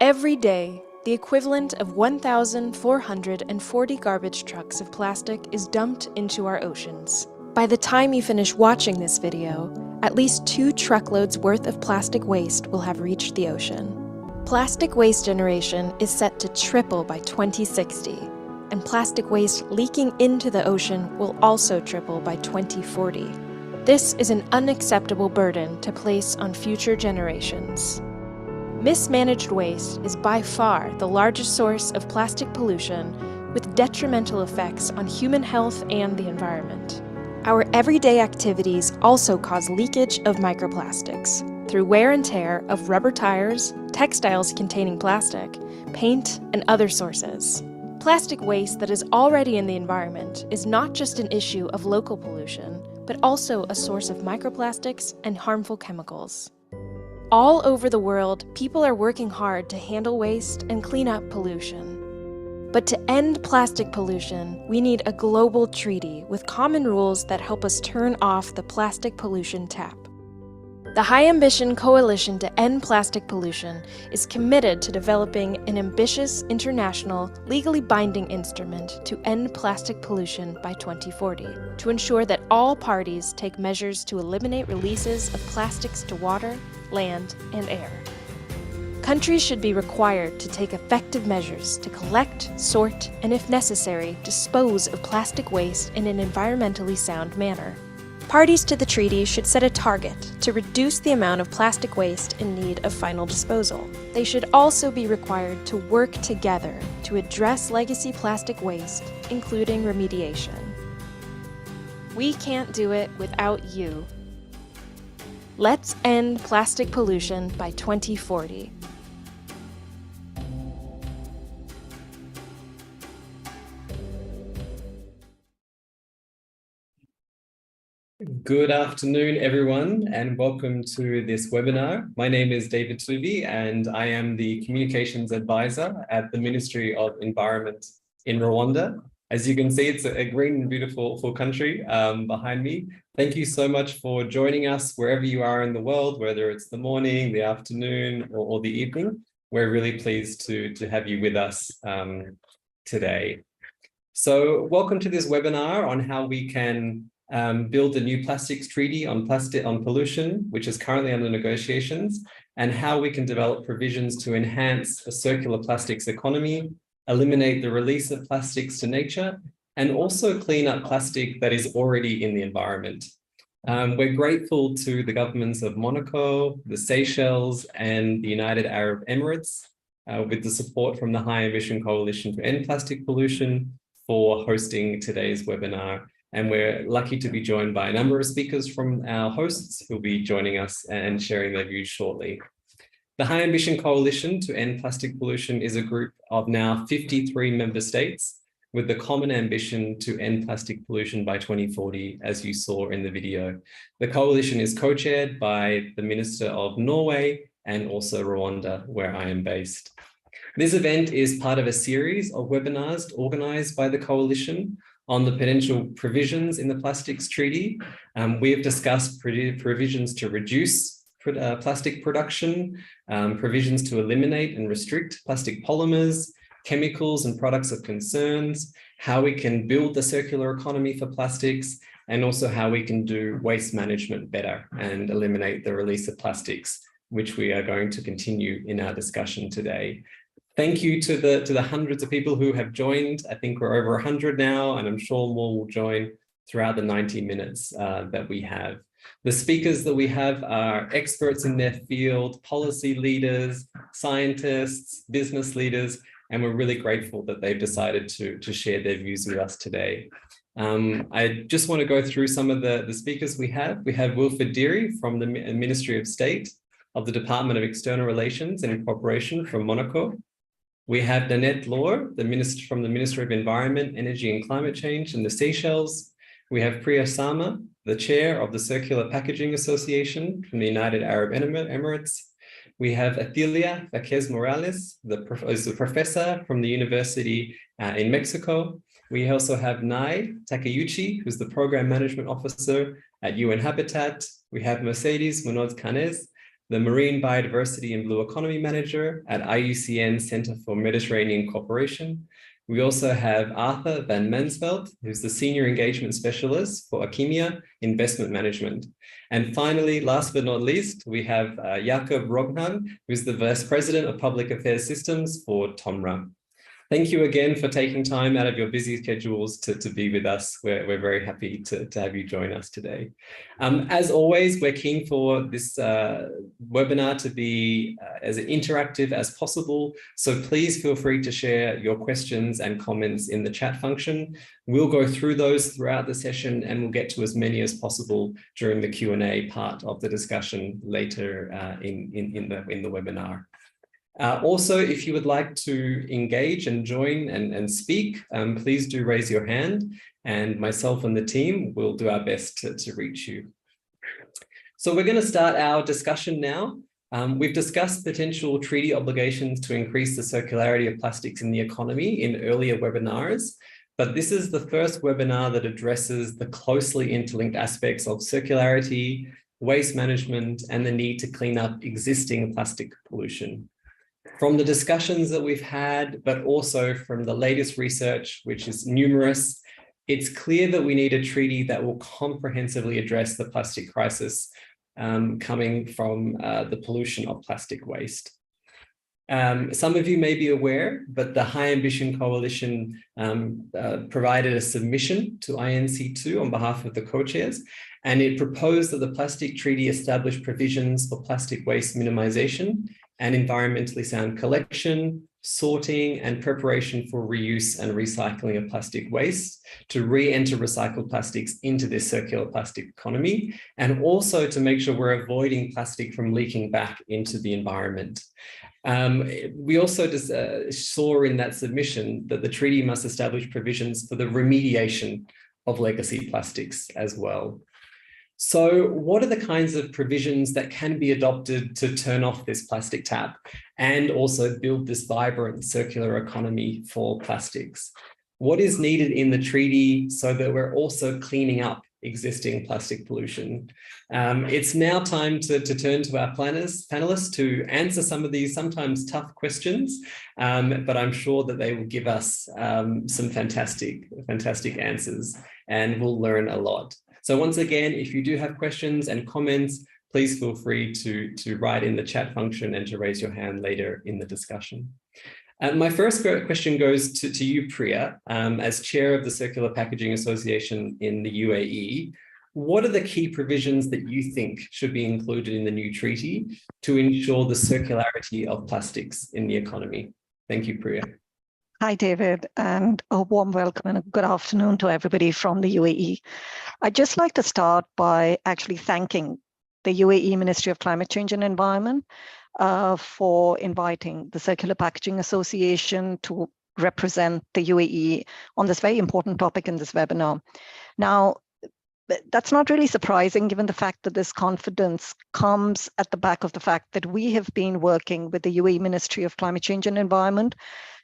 Every day, the equivalent of 1,440 garbage trucks of plastic is dumped into our oceans. By the time you finish watching this video, at least 2 truckloads worth of plastic waste will have reached the ocean. Plastic waste generation is set to triple by 2060, and plastic waste leaking into the ocean will also triple by 2040. This is an unacceptable burden to place on future generations. Mismanaged waste is by far the largest source of plastic pollution, with detrimental effects on human health and the environment. Our everyday activities also cause leakage of microplastics through wear and tear of rubber tires, textiles containing plastic, paint, and other sources. Plastic waste that is already in the environment is not just an issue of local pollution, but also a source of microplastics and harmful chemicals. All over the world, people are working hard to handle waste and clean up pollution. But to end plastic pollution, we need a global treaty with common rules that help us turn off the plastic pollution tap. The High Ambition Coalition to End Plastic Pollution is committed to developing an ambitious, international, legally binding instrument to end plastic pollution by 2040, to ensure that all parties take measures to eliminate releases of plastics to water, land, and air. Countries should be required to take effective measures to collect, sort, and if necessary, dispose of plastic waste in an environmentally sound manner. Parties to the treaty should set a target to reduce the amount of plastic waste in need of final disposal. They should also be required to work together to address legacy plastic waste, including remediation. We can't do it without you. Let's end plastic pollution by 2040. Good afternoon, everyone, and welcome to this webinar. My name is David Tuvi, and I am the Communications Advisor at the Ministry of Environment in Rwanda. As you can see, it's a green and beautiful country behind me. Thank you so much for joining us wherever you are in the world, whether it's the morning, the afternoon, or the evening. We're really pleased to have you with us today. So welcome to this webinar on how we can build a new plastics treaty on pollution, which is currently under negotiations, and how we can develop provisions to enhance a circular plastics economy, eliminate the release of plastics to nature, and also clean up plastic that is already in the environment. We're grateful to the governments of Monaco, the Seychelles, and the United Arab Emirates, with the support from the High Ambition Coalition to End Plastic Pollution, for hosting today's webinar. And we're lucky to be joined by a number of speakers from our hosts who'll be joining us and sharing their views shortly. The High Ambition Coalition to End Plastic Pollution is a group of now 53 member states with the common ambition to end plastic pollution by 2040, as you saw in the video. The coalition is co-chaired by the Minister of Norway and also Rwanda, where I am based. This event is part of a series of webinars organized by the coalition on the potential provisions in the Plastics Treaty. We have discussed provisions to reduce plastic production, provisions to eliminate and restrict plastic polymers, chemicals and products of concerns, how we can build the circular economy for plastics, and also how we can do waste management better and eliminate the release of plastics, which we are going to continue in our discussion today. Thank you to the hundreds of people who have joined. I think we're over 100 now, and I'm sure more will join throughout the 90 minutes that we have. The speakers that we have are experts in their field, policy leaders, scientists, business leaders, and we're really grateful that they've decided to share their views with us today. I just want to go through some of the speakers we have. We have Wilfred Deary from the Ministry of State of the Department of External Relations and Cooperation from Monaco. We have Nanette Lore, from the Ministry of Environment, Energy and Climate Change in the Seychelles. We have Priya Sama, the chair of the Circular Packaging Association from the United Arab Emirates. We have Athelia Vaquez Morales, is the professor from the University in Mexico. We also have Nai Takeuchi, who's the Program Management Officer at UN Habitat. We have Mercedes Munoz Canes, the Marine Biodiversity and Blue Economy Manager at IUCN Center for Mediterranean Cooperation. We also have Arthur van Mansveld, who's the Senior Engagement Specialist for Achimia Investment Management. And finally, last but not least, we have Jakob Rognhag, who's the Vice President of Public Affairs Systems for TOMRA. Thank you again for taking time out of your busy schedules to be with us. We're very happy to have you join us today. As always, we're keen for this webinar to be as interactive as possible. So please feel free to share your questions and comments in the chat function. We'll go through those throughout the session and we'll get to as many as possible during the Q&A part of the discussion later in the webinar. Also, if you would like to engage and join and speak, please do raise your hand and myself and the team will do our best to reach you. So we're going to start our discussion now. We've discussed potential treaty obligations to increase the circularity of plastics in the economy in earlier webinars, but this is the first webinar that addresses the closely interlinked aspects of circularity, waste management, and the need to clean up existing plastic pollution. From the discussions that we've had, but also from the latest research, which is numerous, it's clear that we need a treaty that will comprehensively address the plastic crisis coming from the pollution of plastic waste. Some of you may be aware, but the High Ambition Coalition provided a submission to INC2 on behalf of the co-chairs, and it proposed that the plastic treaty establish provisions for plastic waste minimization and environmentally sound collection, sorting, and preparation for reuse and recycling of plastic waste to re-enter recycled plastics into this circular plastic economy, and also to make sure we're avoiding plastic from leaking back into the environment. We also just, saw in that submission that the treaty must establish provisions for the remediation of legacy plastics as well. So what are the kinds of provisions that can be adopted to turn off this plastic tap and also build this vibrant circular economy for plastics? What is needed in the treaty so that we're also cleaning up existing plastic pollution? It's now time to turn to our panelists to answer some of these sometimes tough questions, but I'm sure that they will give us some fantastic answers and we'll learn a lot. So once again, if you do have questions and comments, please feel free to write in the chat function and to raise your hand later in the discussion. My first question goes to you, Priya, as chair of the Circular Packaging Association in the UAE. What are the key provisions that you think should be included in the new treaty to ensure the circularity of plastics in the economy? Thank you, Priya. Hi, David, and a warm welcome and a good afternoon to everybody from the UAE. I'd just like to start by actually thanking the UAE Ministry of Climate Change and Environment for inviting the Circular Packaging Association to represent the UAE on this very important topic in this webinar. Now, that's not really surprising given the fact that this confidence comes at the back of the fact that we have been working with the UAE Ministry of Climate Change and Environment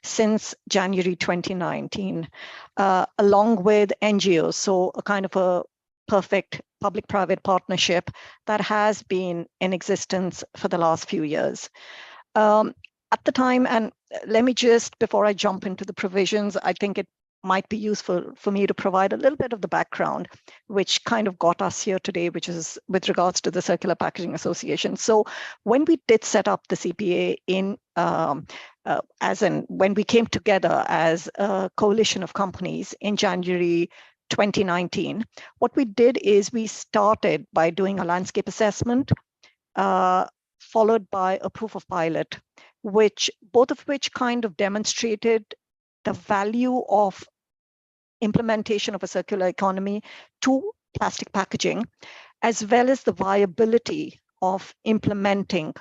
since January 2019, along with NGOs, so a kind of a perfect public-private partnership that has been in existence for the last few years. At the time, and let me just, before I jump into the provisions, I think it might be useful for me to provide a little bit of the background, which kind of got us here today, which is with regards to the Circular Packaging Association. So when we did set up the CPA when we came together as a coalition of companies in January 2019, what we did is we started by doing a landscape assessment, followed by a proof of pilot, both of which kind of demonstrated the value of implementation of a circular economy to plastic packaging, as well as the viability of implementing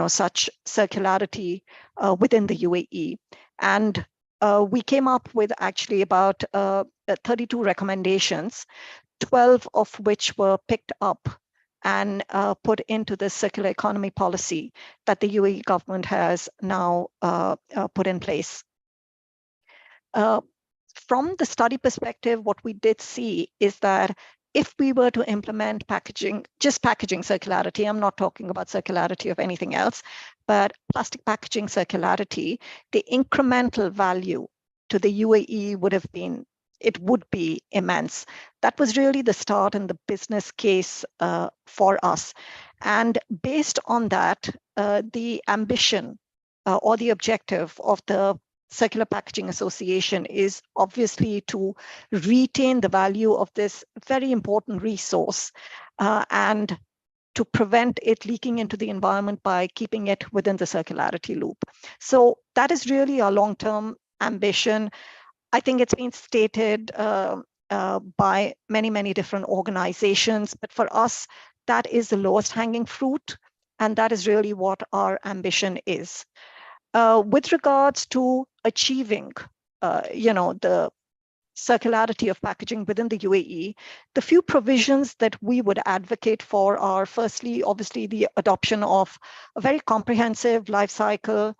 such circularity within the UAE. And we came up with actually about 32 recommendations, 12 of which were picked up and put into the circular economy policy that the UAE government has now put in place. From the study perspective, what we did see is that if we were to implement packaging, just packaging circularity, I'm not talking about circularity of anything else, but plastic packaging circularity, the incremental value to the UAE would be immense. That was really the start and the business case for us. And based on that, the ambition or the objective of the Circular Packaging Association is obviously to retain the value of this very important resource and to prevent it leaking into the environment by keeping it within the circularity loop. So that is really our long-term ambition. I think it's been stated by many, many different organizations, but for us, that is the lowest hanging fruit, and that is really what our ambition is. With regards to achieving, the circularity of packaging within the UAE, the few provisions that we would advocate for are firstly, obviously, the adoption of a very comprehensive life cycle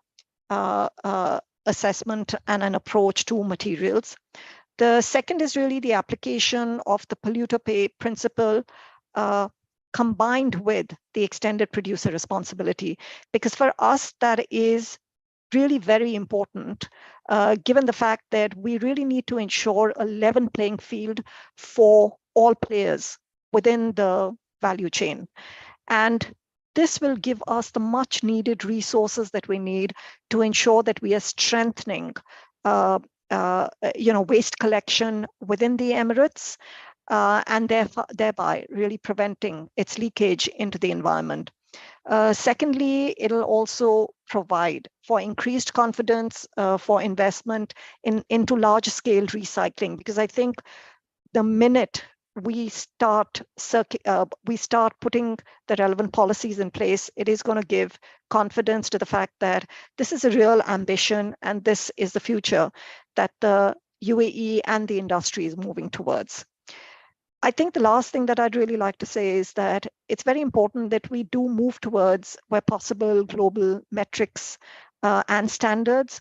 assessment and an approach to materials. The second is really the application of the polluter pay principle combined with the extended producer responsibility, because for us, that is really very important, given the fact that we really need to ensure a level playing field for all players within the value chain. And this will give us the much needed resources that we need to ensure that we are strengthening waste collection within the Emirates and thereby really preventing its leakage into the environment. Secondly, it'll also provide for increased confidence for investment into large scale recycling, because I think the minute we start putting the relevant policies in place, it is going to give confidence to the fact that this is a real ambition and this is the future that the UAE and the industry is moving towards. I think the last thing that I'd really like to say is that it's very important that we do move towards, where possible, global metrics and standards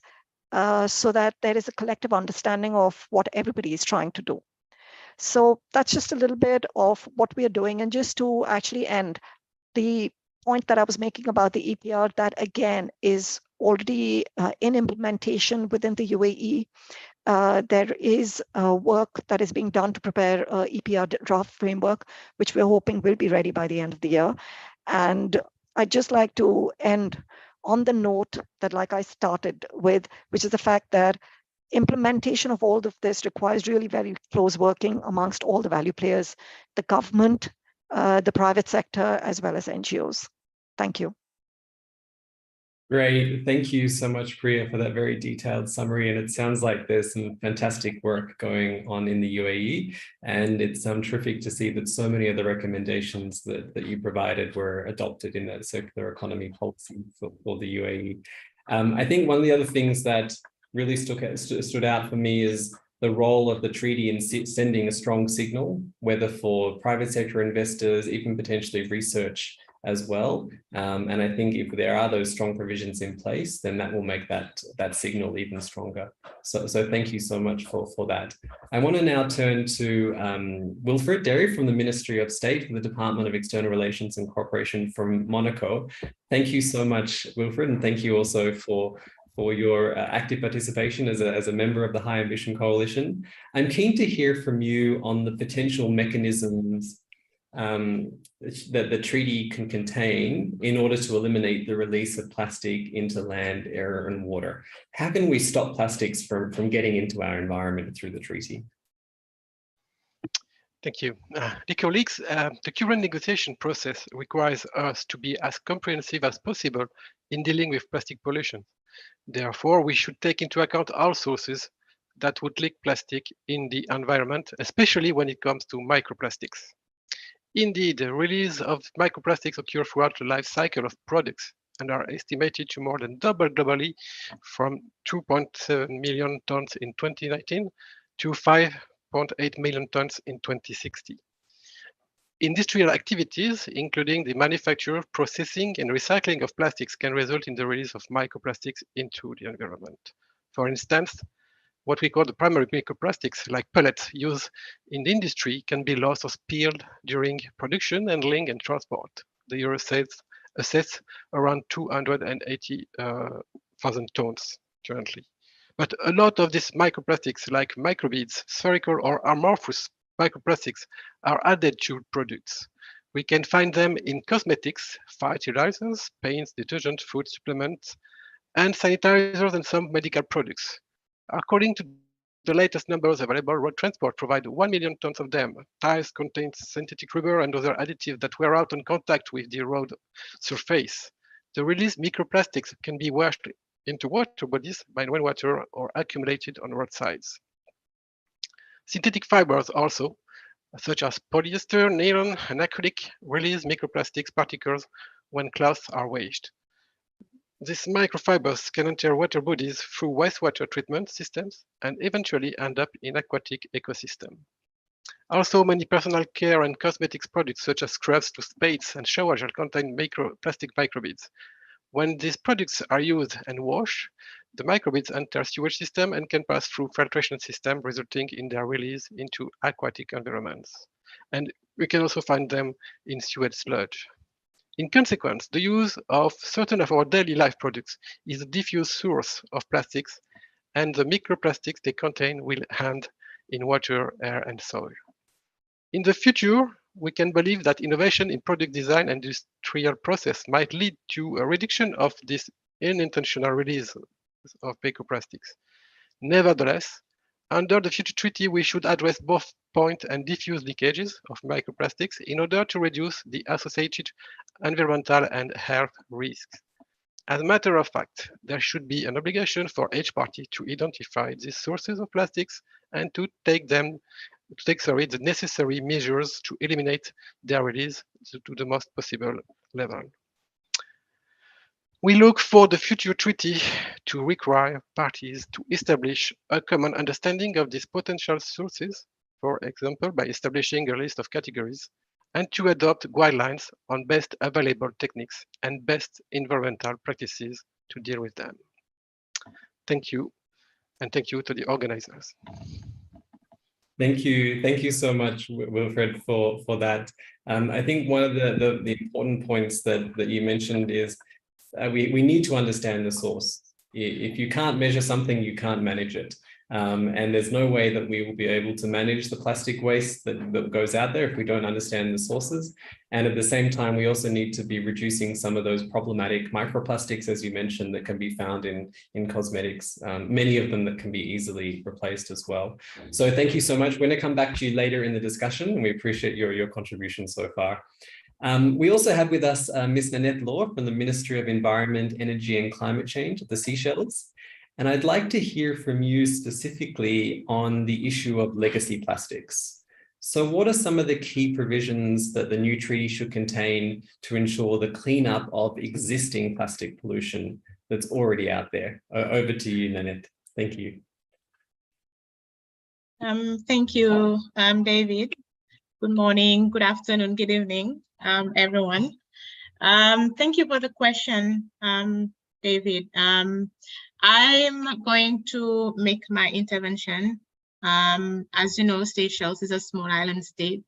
so that there is a collective understanding of what everybody is trying to do. So that's just a little bit of what we are doing. And just to actually end, the point that I was making about the EPR, that again is already in implementation within the UAE. There is work that is being done to prepare EPR draft framework, which we're hoping will be ready by the end of the year. And I'd just like to end on the note that, like I started with, which is the fact that implementation of all of this requires really very close working amongst all the value players, the government, the private sector, as well as NGOs. Thank you. Great. Thank you so much, Priya, for that very detailed summary. And it sounds like there's some fantastic work going on in the UAE. And it's terrific to see that so many of the recommendations that you provided were adopted in that circular economy policy for the UAE. I think one of the other things that really stood out for me is the role of the treaty in sending a strong signal, whether for private sector investors, even potentially research as well. And I think if there are those strong provisions in place, then that will make that signal even stronger. So thank you so much for that. I want to now turn to Wilfred Derry from the Ministry of State for the Department of External Relations and Cooperation from Monaco. Thank you so much, Wilfred, and thank you also for your active participation as a member of the High Ambition Coalition. I'm keen to hear from you on the potential mechanisms that the treaty can contain in order to eliminate the release of plastic into land, air, and water. How can we stop plastics from getting into our environment through the treaty? Thank you. Dear colleagues, the current negotiation process requires us to be as comprehensive as possible in dealing with plastic pollution. Therefore, we should take into account all sources that would leak plastic in the environment, especially when it comes to microplastics. Indeed, the release of microplastics occurs throughout the life cycle of products and are estimated to more than double globally from 2.7 million tons in 2019 to 5.8 million tons in 2060. Industrial activities, including the manufacture, processing, and recycling of plastics, can result in the release of microplastics into the environment. For instance, what we call the primary microplastics, like pellets used in the industry, can be lost or spilled during production, handling, and transport. The Euro assess around 280,000 tons currently. But a lot of these microplastics, like microbeads, spherical or amorphous microplastics, are added to products. We can find them in cosmetics, fertilizers, paints, detergent, food supplements, and sanitizers and some medical products. According to the latest numbers available, road transport provides 1 million tons of them. Tires contain synthetic rubber and other additives that wear out in contact with the road surface. The released microplastics can be washed into water bodies by rainwater or accumulated on roadsides. Synthetic fibers also, such as polyester, nylon, and acrylic, release microplastics particles when cloths are washed. These microfibers can enter water bodies through wastewater treatment systems and eventually end up in aquatic ecosystem. Also, many personal care and cosmetics products such as scrubs, toothpastes, and shower gel contain plastic microbeads. When these products are used and washed, the microbeads enter sewage system and can pass through filtration system, resulting in their release into aquatic environments. And we can also find them in sewage sludge. In consequence, the use of certain of our daily life products is a diffuse source of plastics, and the microplastics they contain will end in water, air, and soil. In the future, we can believe that innovation in product design and industrial process might lead to a reduction of this unintentional release of microplastics. Nevertheless, under the future treaty, we should address both point and diffuse leakages of microplastics in order to reduce the associated environmental and health risks. As a matter of fact, there should be an obligation for each party to identify these sources of plastics and to take the necessary measures to eliminate their release to the most possible level. We look for the future treaty to require parties to establish a common understanding of these potential sources, for example, by establishing a list of categories, and to adopt guidelines on best available techniques and best environmental practices to deal with them. Thank you, and thank you to the organizers. Thank you so much, Wilfred, for that. I think one of the important points that you mentioned is we need to understand the source. If you can't measure something, you can't manage it. And there's no way that we will be able to manage the plastic waste that goes out there if we don't understand the sources. And at the same time, we also need to be reducing some of those problematic microplastics, as you mentioned, that can be found in cosmetics, many of them that can be easily replaced as well. So thank you so much. We're going to come back to you later in the discussion, and we appreciate your contribution so far. We also have with us Ms. Nanette Law from the Ministry of Environment, Energy and Climate Change at the Seychelles. And I'd like to hear from you specifically on the issue of legacy plastics. So what are some of the key provisions that the new treaty should contain to ensure the cleanup of existing plastic pollution that's already out there? Over to you, Nanette. Thank you. Thank you, David. Good morning, good afternoon, good evening, everyone. Thank you for the question, David. I'm going to make my intervention. As you know, Seychelles is a small island state,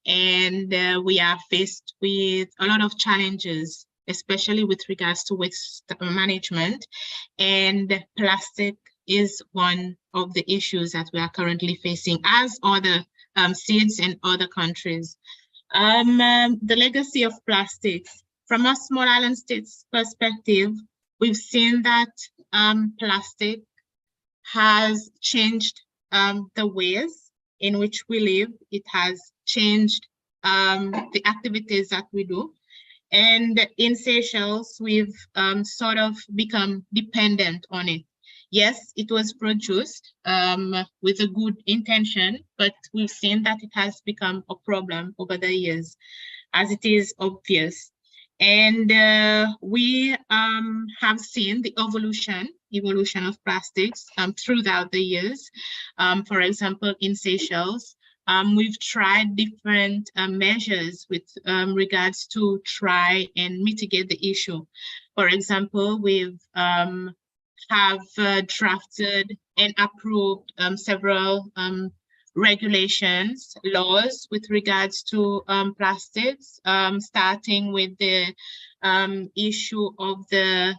and we are faced with a lot of challenges, especially with regards to waste management, and plastic is one of the issues that we are currently facing, as other states and other countries. The legacy of plastics, from a small island state's perspective, we've seen that plastic has changed the ways in which we live. It has changed the activities that we do. And in Seychelles, we've sort of become dependent on it. Yes, it was produced with a good intention, but we've seen that it has become a problem over the years, as it is obvious. And we have seen the evolution of plastics throughout the years. For example, in Seychelles, we've tried different measures with regards to try and mitigate the issue. For example, we've have drafted and approved several regulations, laws with regards to plastics, starting with the issue of the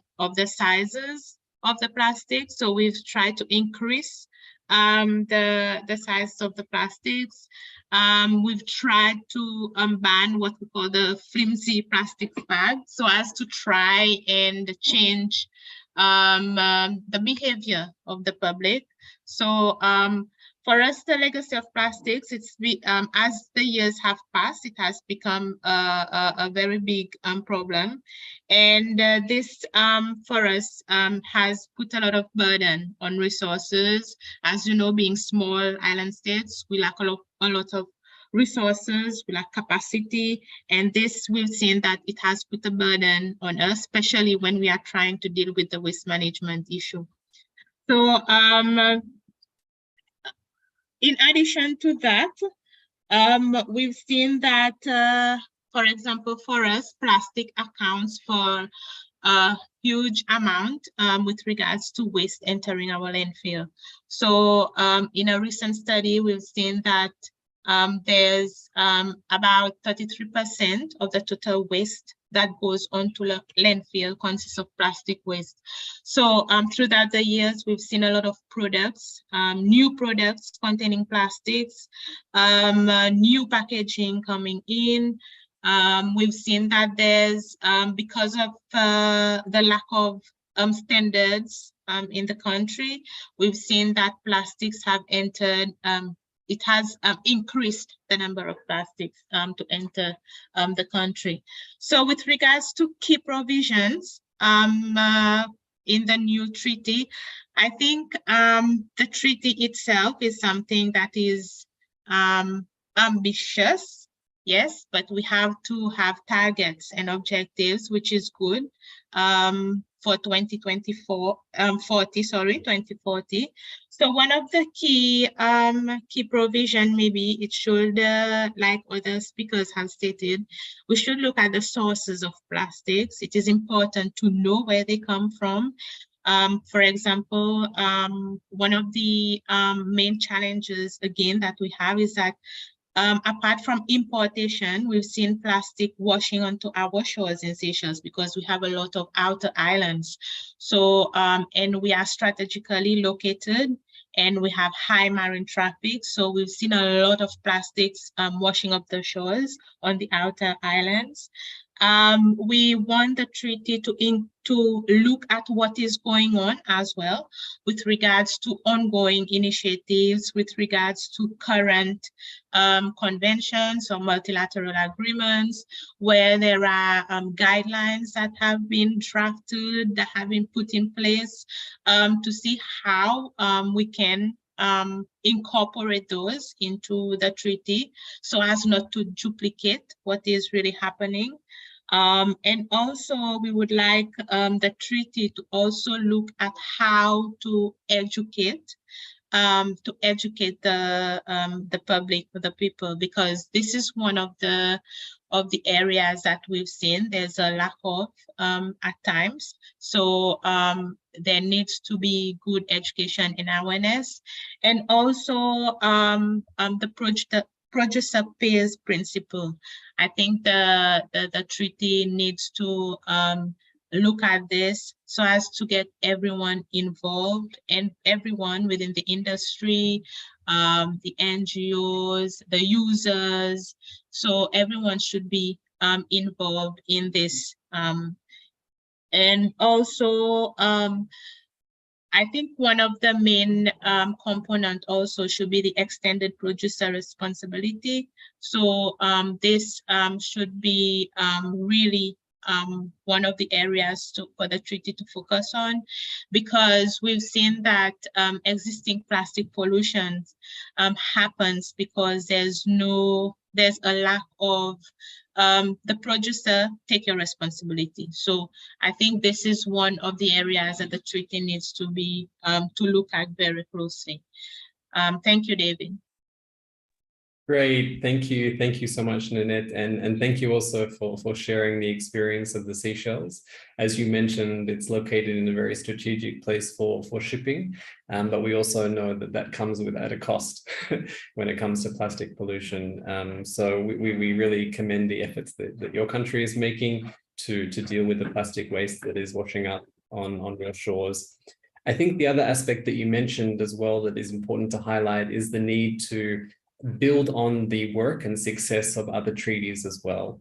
sizes of the plastic. So we've tried to increase the size of the plastics. We've tried to ban what we call the flimsy plastic bag, so as to try and change the behavior of the public. So for us, the legacy of plastics, as the years have passed, it has become a very big problem. And this, for us, has put a lot of burden on resources. As you know, being small island states, we lack a lot of resources, we lack capacity. And this, we've seen that it has put a burden on us, especially when we are trying to deal with the waste management issue. So, in addition to that, we've seen that, for example, for us, plastic accounts for a huge amount with regards to waste entering our landfill. So in a recent study, we've seen that there's about 33% of the total waste that goes onto the landfill consists of plastic waste. So throughout the years, we've seen a lot of products, new products containing plastics, new packaging coming in. We've seen that there's, because of the lack of standards in the country, we've seen that plastics have entered, it has increased the number of plastics to enter the country. So with regards to key provisions in the new treaty, I think the treaty itself is something that is ambitious, yes, but we have to have targets and objectives, which is good for 2040. So one of the key provision, maybe it should, like other speakers have stated, we should look at the sources of plastics. It is important to know where they come from. For example, one of the main challenges, again, that we have is that apart from importation, we've seen plastic washing onto our shores in Seychelles because we have a lot of outer islands. So, and we are strategically located and we have high marine traffic. So we've seen a lot of plastics washing up the shores on the outer islands. We want the treaty to look at what is going on as well with regards to ongoing initiatives, with regards to current conventions or multilateral agreements, where there are guidelines that have been drafted, that have been put in place to see how we can incorporate those into the treaty so as not to duplicate what is really happening. And also we would like the treaty to also look at how to educate the public, the people, because this is one of the areas that we've seen there's a lack of at times. So there needs to be good education and awareness, and also the producer pays principle. I think the treaty needs to look at this so as to get everyone involved and everyone within the industry, the NGOs, the users. So everyone should be involved in this. And also, I think one of the main component also should be the extended producer responsibility. So this should be really one of the areas for the treaty to focus on, because we've seen that existing plastic pollution happens because there's a lack of the producer take your responsibility. So I think this is one of the areas that the treaty needs to be to look at very closely. Thank you, David. Great, thank you. Thank you so much, Nanette. And thank you also for sharing the experience of the Seychelles. As you mentioned, it's located in a very strategic place for shipping, but we also know that that comes at a cost when it comes to plastic pollution. So we really commend the efforts that your country is making to deal with the plastic waste that is washing up on your shores. I think the other aspect that you mentioned as well that is important to highlight is the need to build on the work and success of other treaties as well.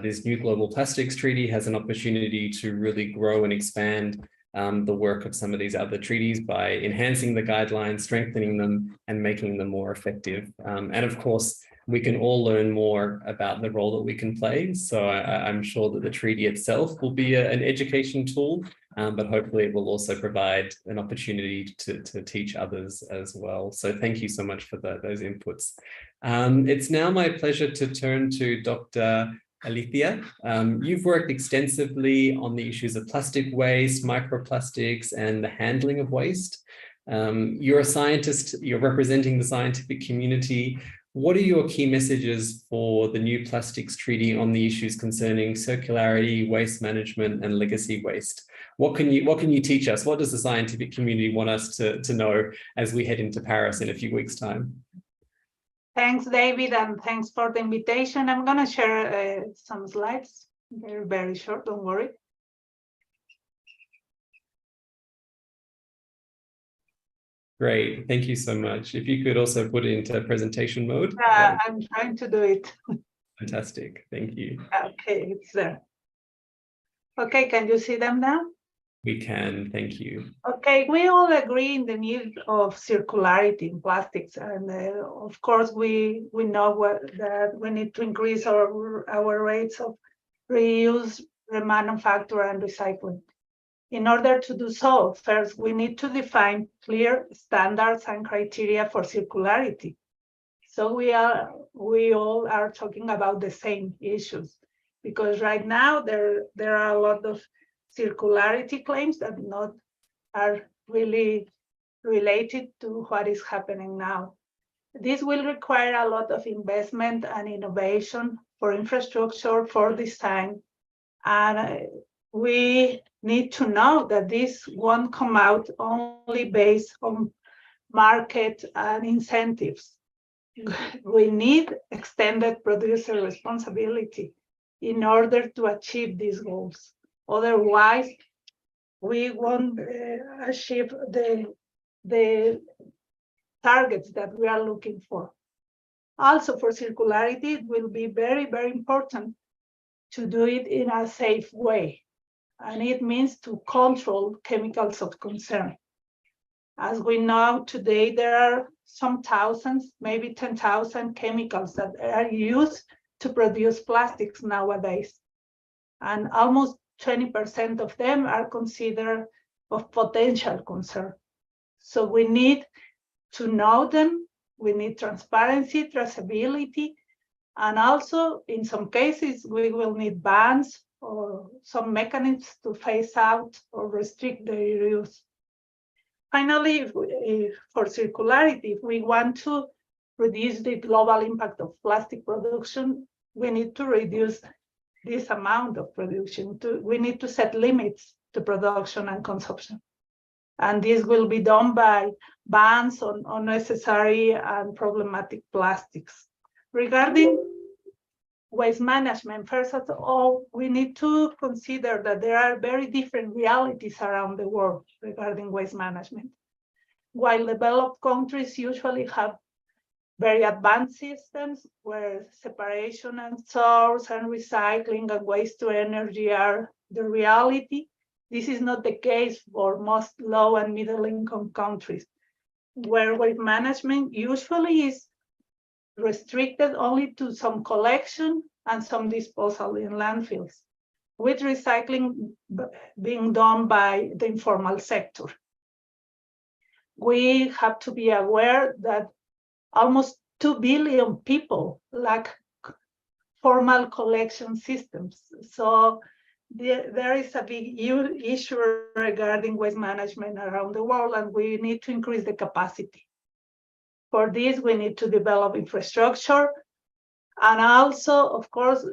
This new Global Plastics Treaty has an opportunity to really grow and expand the work of some of these other treaties by enhancing the guidelines, strengthening them, and making them more effective. And of course, we can all learn more about the role that we can play. So I'm sure that the treaty itself will be an education tool, but hopefully it will also provide an opportunity to teach others as well. So thank you so much for those inputs. It's now my pleasure to turn to Dr. Alethea. You've worked extensively on the issues of plastic waste, microplastics, and the handling of waste. You're a scientist, you're representing the scientific community. What are your key messages for the new plastics treaty on the issues concerning circularity, waste management, and legacy waste? What can you teach us? What does the scientific community want us to know as we head into Paris in a few weeks' time? Thanks, David, and thanks for the invitation. I'm going to share some slides. They're very short, don't worry. Great, thank you so much. If you could also put it into presentation mode. I'm trying to do it. Fantastic, thank you. Okay, it's there. Okay, can you see them now? We can, thank you. Okay, we all agree in the need of circularity in plastics, and of course we know that we need to increase our rates of reuse, remanufacture, and recycling. In order to do so, first we need to define clear standards and criteria for circularity. So we all are talking about the same issues, because right now there are a lot of circularity claims that are really related to what is happening now. This will require a lot of investment and innovation for infrastructure, for design, and we need to know that this won't come out only based on market and incentives. We need extended producer responsibility in order to achieve these goals. Otherwise, we won't achieve the targets that we are looking for. Also, for circularity, it will be very, very important to do it in a safe way. And it means to control chemicals of concern. As we know today, there are some thousands, maybe 10,000 chemicals that are used to produce plastics nowadays. And almost 20% of them are considered of potential concern. So we need to know them, we need transparency, traceability, and also in some cases we will need bans or some mechanisms to phase out or restrict their use. Finally, for circularity, if we want to reduce the global impact of plastic production, we need to reduce this amount of production. We need to set limits to production and consumption. And this will be done by bans on unnecessary and problematic plastics. Regarding waste management, first of all, we need to consider that there are very different realities around the world regarding waste management. While developed countries usually have very advanced systems where separation and source and recycling and waste to energy are the reality, this is not the case for most low and middle income countries, where waste management usually is restricted only to some collection and some disposal in landfills, with recycling being done by the informal sector. We have to be aware that almost 2 billion people lack formal collection systems. So there is a big issue regarding waste management around the world, and we need to increase the capacity. For this, we need to develop infrastructure. And also, of course,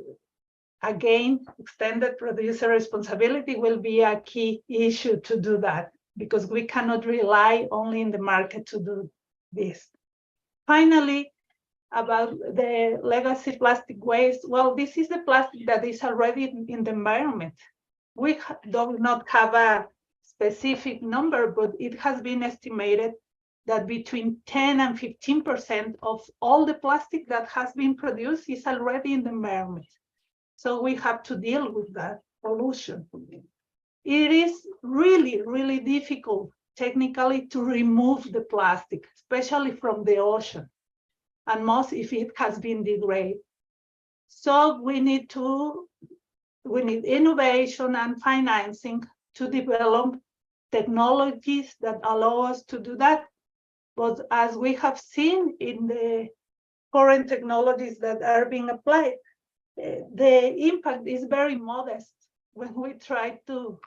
again, extended producer responsibility will be a key issue to do that, because we cannot rely only in the market to do this. Finally, about the legacy plastic waste, well, this is the plastic that is already in the environment. We do not have a specific number, but it has been estimated that between 10 and 15% of all the plastic that has been produced is already in the environment. So we have to deal with that pollution. It is really, really difficult technically to remove the plastic, especially from the ocean, and most if it has been degraded. So we need innovation and financing to develop technologies that allow us to do that. But as we have seen in the current technologies that are being applied, the impact is very modest when we try to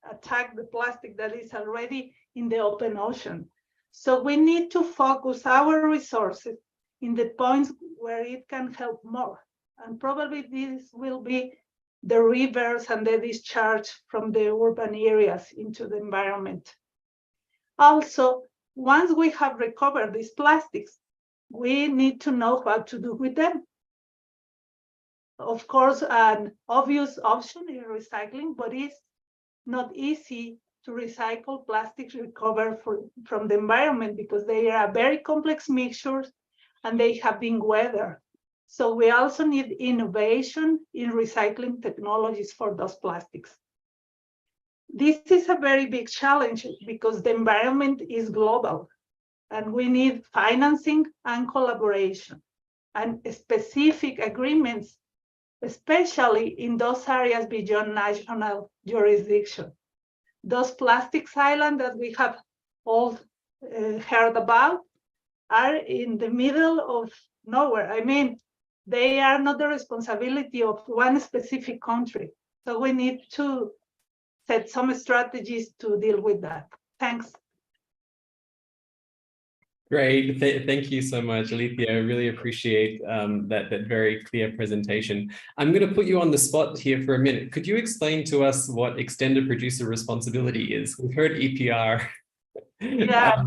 attack the plastic that is already in the open ocean. So we need to focus our resources in the points where it can help more. And probably this will be the rivers and the discharge from the urban areas into the environment. Also, once we have recovered these plastics, we need to know what to do with them. Of course, an obvious option is recycling, but it's not easy to recycle plastics recovered from the environment because they are very complex mixtures and they have been weathered. So we also need innovation in recycling technologies for those plastics. This is a very big challenge because the environment is global and we need financing and collaboration and specific agreements, especially in those areas beyond national jurisdiction. Those plastics islands that we have all heard about are in the middle of nowhere. I mean, they are not the responsibility of one specific country. So we need to set some strategies to deal with that. Thanks. Great. Thank you so much, Alethea. I really appreciate that very clear presentation. I'm going to put you on the spot here for a minute. Could you explain to us what extended producer responsibility is? We've heard EPR. Yeah.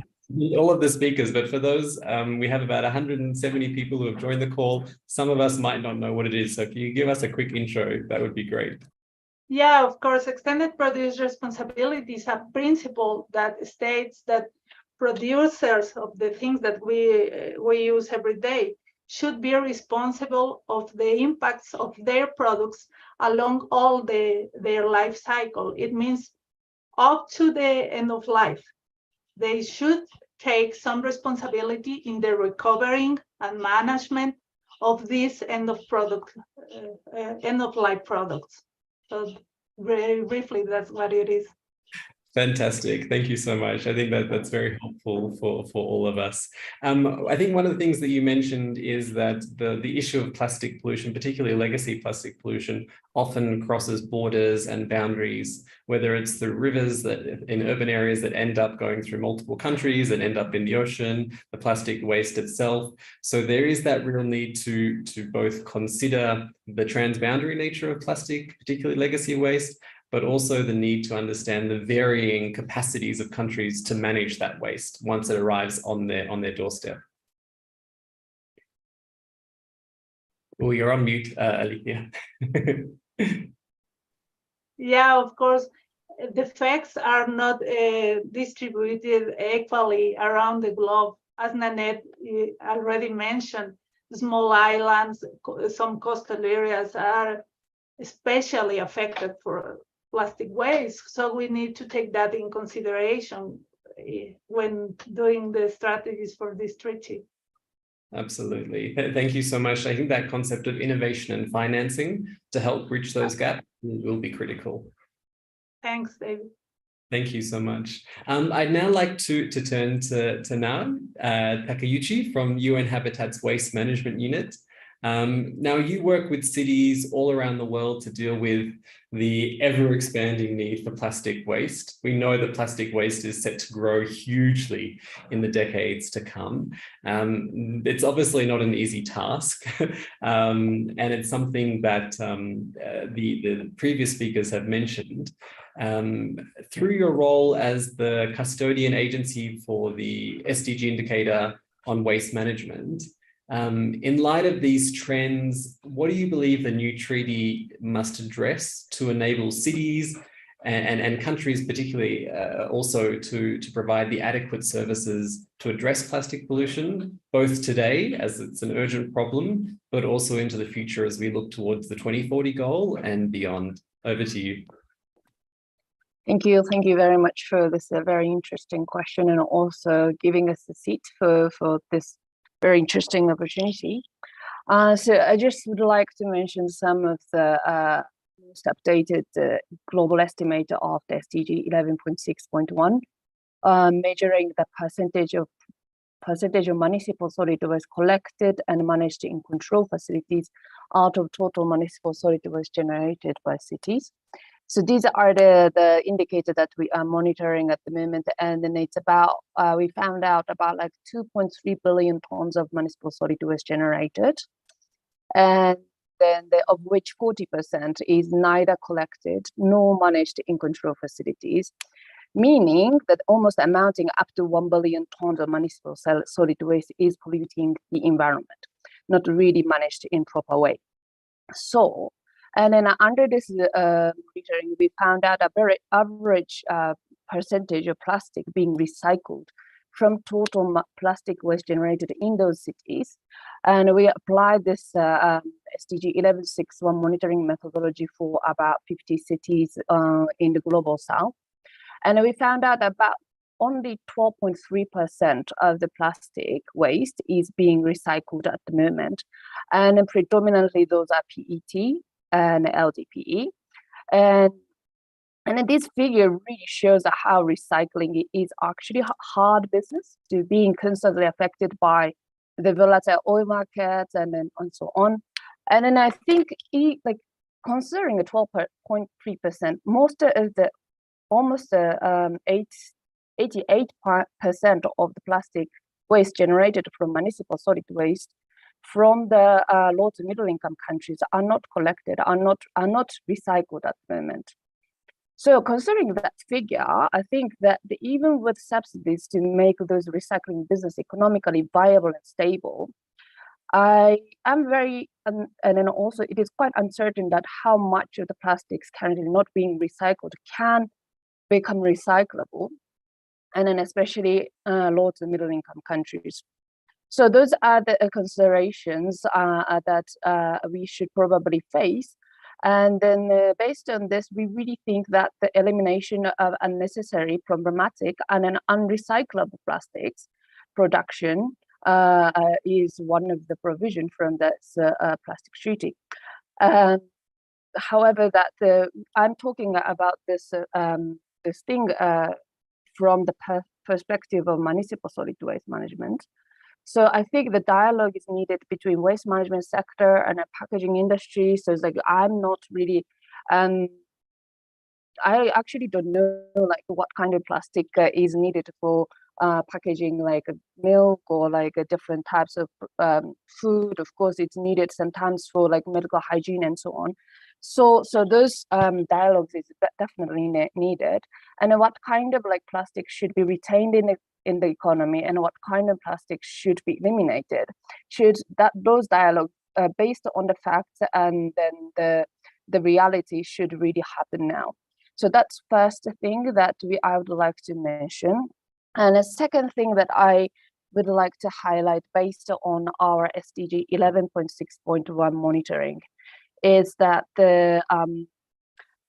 All of the speakers, but for those, we have about 170 people who have joined the call. Some of us might not know what it is. So if you give us a quick intro, that would be great. Yeah, of course, extended producer responsibility is a principle that states that producers of the things that we use every day should be responsible of the impacts of their products along all their life cycle. It means up to the end of life. They should take some responsibility in the recovering and management of these end of life products. So very briefly, that's what it is. Fantastic. Thank you so much. I think that's very helpful for all of us. I think one of the things that you mentioned is that the issue of plastic pollution, particularly legacy plastic pollution, often crosses borders and boundaries, whether it's the rivers that in urban areas that end up going through multiple countries and end up in the ocean, the plastic waste itself. So there is that real need to both consider the transboundary nature of plastic, particularly legacy waste, but also the need to understand the varying capacities of countries to manage that waste once it arrives on their doorstep. Oh, you're on mute, Alethea. Yeah, of course, the effects are not distributed equally around the globe. As Nanette already mentioned, small islands, some coastal areas are especially affected for plastic waste. So we need to take that in consideration when doing the strategies for this treaty. Absolutely. Thank you so much. I think that concept of innovation and financing to help bridge those gaps will be critical. Thanks, David. Thank you so much. I'd now like to turn to Nao Takeuchi from UN Habitat's Waste Management Unit. Now, you work with cities all around the world to deal with the ever-expanding need for plastic waste. We know that plastic waste is set to grow hugely in the decades to come. It's obviously not an easy task, and it's something that the previous speakers have mentioned. Through your role as the custodian agency for the SDG indicator on waste management, in light of these trends, what do you believe the new treaty must address to enable cities and countries particularly also to provide the adequate services to address plastic pollution, both today as it's an urgent problem, but also into the future as we look towards the 2040 goal and beyond? Over to you. Thank you very much for this very interesting question, and also giving us a seat for this very interesting opportunity. So I just would like to mention some of the most updated global estimate of the SDG 11.6.1, measuring the percentage of municipal solid waste collected and managed in control facilities out of total municipal solid waste generated by cities. So these are the indicators that we are monitoring at the moment, and then it's about, we found out about like 2.3 billion tons of municipal solid waste generated, and then of which 40% is neither collected nor managed in control facilities, meaning that almost amounting up to 1 billion tons of municipal solid waste is polluting the environment, not really managed in proper way. So, and then under this monitoring, we found out a very average percentage of plastic being recycled from total plastic waste generated in those cities. And we applied this SDG 11.6.1 monitoring methodology for about 50 cities in the global south. And we found out about only 12.3% of the plastic waste is being recycled at the moment. And predominantly those are PET and LDPE. And this figure really shows how recycling is actually hard business, to being constantly affected by the volatile oil markets and so on. And then I think like considering the 12.3%, most of the almost 88% of the plastic waste generated from municipal solid waste from the low to middle income countries are not collected, are not recycled at the moment. So considering that figure, I think that even with subsidies to make those recycling business economically viable and stable, I am very, and then also it is quite uncertain that how much of the plastics currently not being recycled can become recyclable, and then especially low to middle income countries. So those are the considerations that we should probably face. And then based on this, we really think that the elimination of unnecessary, problematic, and unrecyclable plastics production is one of the provision from this plastic treaty. However, that I'm talking about this this thing from the perspective of municipal solid waste management. So I think the dialogue is needed between waste management sector and the packaging industry. So it's like, I'm not really, I actually don't know like what kind of plastic is needed for packaging like milk or like different types of food. Of course, it's needed sometimes for like medical hygiene and so on. So those dialogues is definitely needed. And what kind of like plastic should be retained in the economy, and what kind of plastic should be eliminated? Should those dialogues based on the facts and then the reality should really happen now. So that's first thing that I would like to mention. And a second thing that I would like to highlight based on our SDG 11.6.1 monitoring is that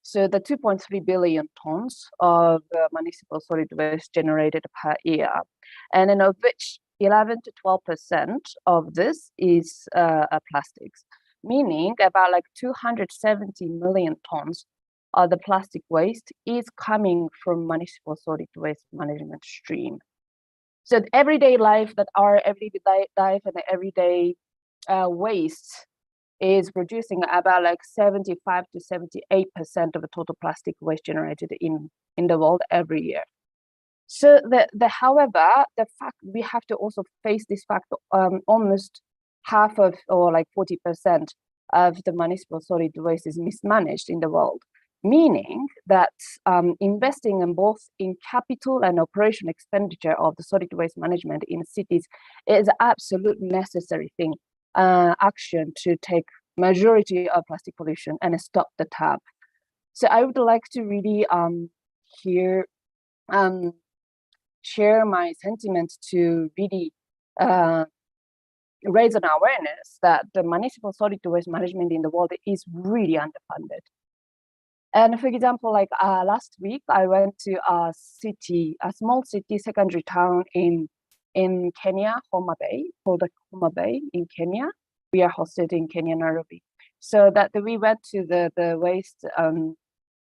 so the 2.3 billion tons of municipal solid waste generated per year, and then of which 11 to 12% of this is plastics, meaning about like 270 million tons of the plastic waste is coming from municipal solid waste management stream. So the everyday life, that our everyday life and the everyday waste is producing about like 75 to 78% of the total plastic waste generated in the world every year. So however, the fact we have to also face this fact, almost half of, or like 40% of the municipal solid waste is mismanaged in the world, meaning that investing in both in capital and operation expenditure of the solid waste management in cities is absolute necessary thing, action to take majority of plastic pollution and stop the tap. So I would like to really here share my sentiment to really raise an awareness that the municipal solid waste management in the world is really underfunded. And for example, like last week, I went to a small city, secondary town in Kenya, Homa Bay, called Homa Bay in Kenya. We are hosted in Kenya, Nairobi. So that we went to the waste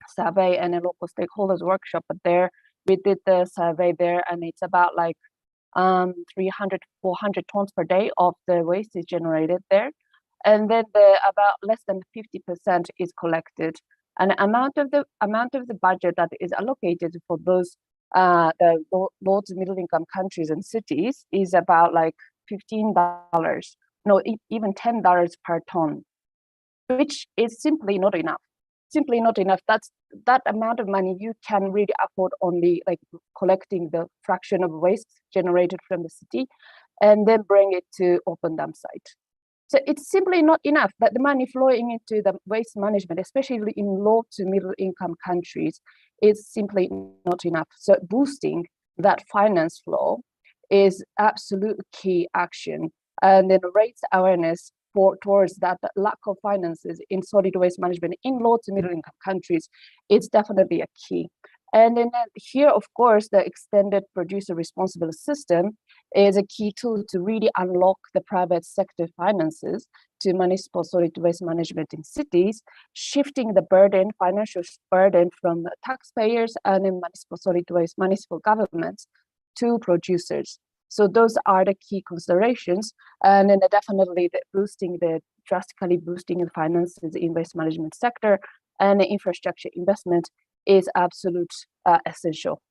survey and a local stakeholders workshop there. We did the survey there, and it's about like 300, 400 tons per day of the waste is generated there. And then about less than 50% is collected. And amount of the budget that is allocated for those the low to middle income countries and cities is about like $15, no, even $10 per ton, which is simply not enough. Simply not enough. That amount of money you can really afford only like collecting the fraction of waste generated from the city and then bring it to open dump site. So it's simply not enough that the money flowing into the waste management, especially in low to middle income countries, is simply not enough. So boosting that finance flow is absolute key action, and then raise awareness towards that lack of finances in solid waste management in low to middle income countries. It's definitely a key. And then here, of course, the extended producer responsible system is a key tool to really unlock the private sector finances to municipal solid waste management in cities, shifting the financial burden from taxpayers and municipal solid waste, municipal governments to producers. So those are the key considerations, and then definitely drastically boosting the finances in waste management sector and the infrastructure investment is absolute essential.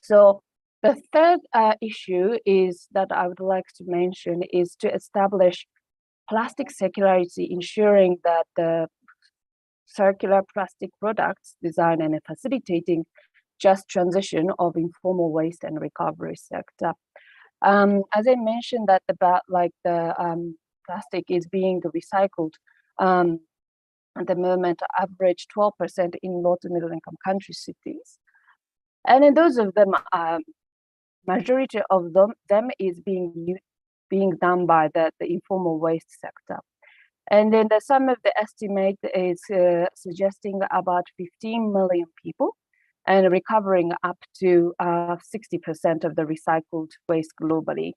So the third issue is that I would like to mention is to establish plastic circularity, ensuring that the circular plastic products design and facilitating just transition of informal waste and recovery sector. As I mentioned that about like the plastic is being recycled at the moment, average 12% in low to middle income country cities. And in those of them, majority of them is being done by the informal waste sector. And then some of the estimate is suggesting about 15 million people and recovering up to 60% of the recycled waste globally.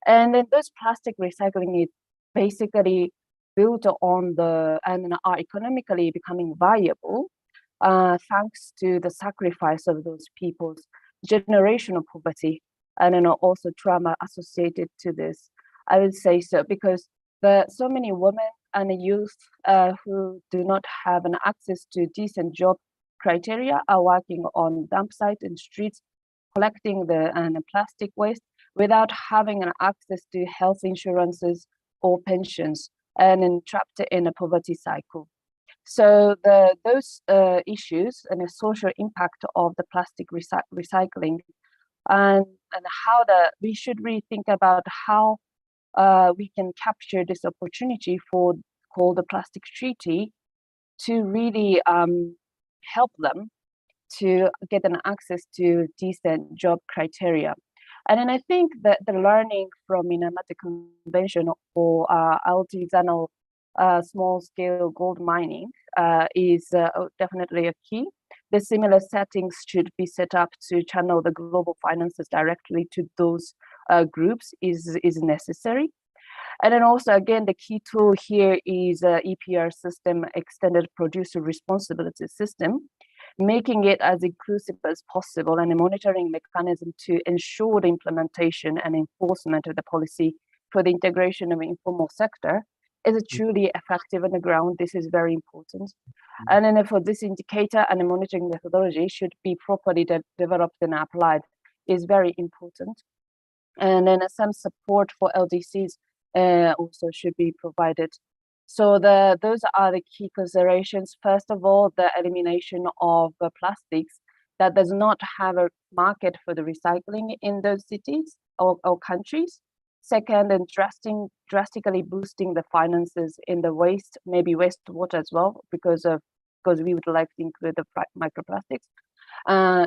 And then this plastic recycling is basically built on and are economically becoming viable thanks to the sacrifice of those people's generational poverty and then also trauma associated to this. I would say so because so many women and youth who do not have an access to decent job criteria are working on dump sites and streets, collecting the plastic waste without having an access to health insurances or pensions, and then trapped in a poverty cycle. So those issues and the social impact of the plastic recycling, and how we should really think about how we can capture this opportunity called the Plastic Treaty to really help them to get an access to decent job criteria. And then I think that the learning from Minamata Convention or artisanal small-scale gold mining is definitely a key. The similar settings should be set up to channel the global finances directly to those groups is necessary. And then also, again, the key tool here is EPR system, Extended Producer Responsibility System, making it as inclusive as possible and a monitoring mechanism to ensure the implementation and enforcement of the policy for the integration of informal sector, is it truly effective on the ground? This is very important. And then for this indicator and the monitoring methodology should be properly developed and applied is very important. And then some support for LDCs also should be provided. So those are the key considerations. First of all, the elimination of plastics that does not have a market for the recycling in those cities or countries. Second, and drastically boosting the finances in the waste, maybe wastewater as well, because we would like to include the microplastics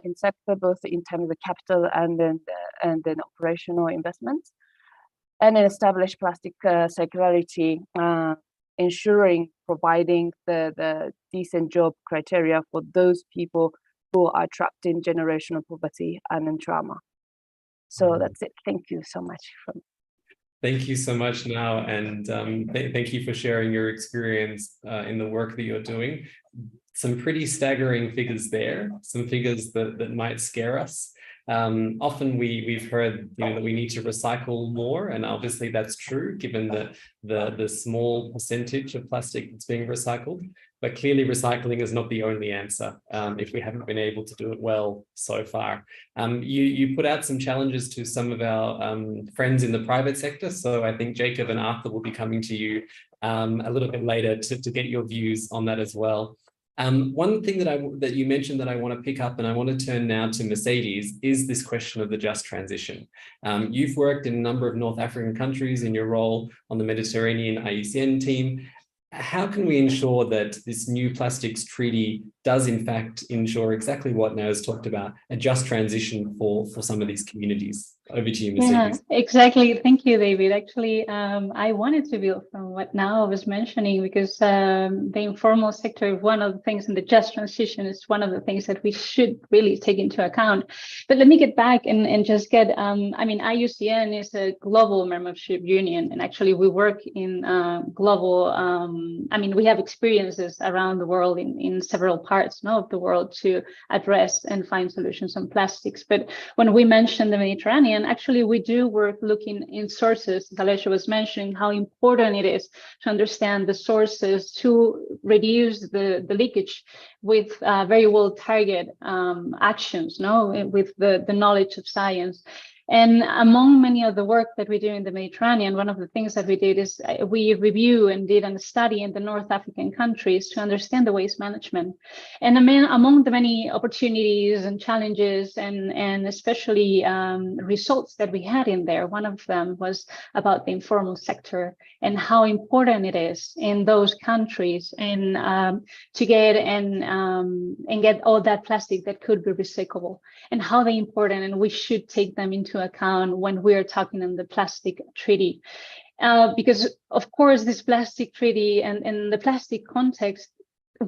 in sector, both in terms of capital and then operational investments. And then establish plastic circularity, ensuring providing the decent job criteria for those people who are trapped in generational poverty and in trauma. So that's it. Thank you so much. Thank you so much, Now, and thank you for sharing your experience in the work that you're doing. Some pretty staggering figures there, some figures that might scare us. Often we've heard that we need to recycle more, and obviously that's true given the small percentage of plastic that's being recycled. But clearly recycling is not the only answer if we haven't been able to do it well so far. You put out some challenges to some of our friends in the private sector, so I think Jacob and Arthur will be coming to you a little bit later to get your views on that as well. One thing that you mentioned that I want to pick up, and I want to turn now to Mercedes, is this question of the just transition. You've worked in a number of North African countries in your role on the Mediterranean IUCN team. How can we ensure that this new plastics treaty does in fact ensure exactly what Now has talked about, a just transition for some of these communities? Over to you, Mercedes. Yeah, exactly. Thank you, David. Actually, I wanted to build from what Now was mentioning, because the informal sector, one of the things in the just transition is one of the things that we should really take into account. But let me get back and just get, I mean, IUCN is a global membership union, and actually we work in global, I mean, we have experiences around the world in several parts of the world to address and find solutions on plastics. But when we mention the Mediterranean, actually we do work looking in sources. Alessia was mentioning how important it is to understand the sources to reduce the leakage with very well targeted actions, with the knowledge of science. And among many of the work that we do in the Mediterranean, one of the things that we did is we review and did a study in the North African countries to understand the waste management. And among the many opportunities and challenges and especially results that we had in there, one of them was about the informal sector and how important it is in those countries and to get and get all that plastic that could be recyclable, and how they important, and we should take them into account when we're talking on the plastic treaty. Because of course this plastic treaty and in the plastic context,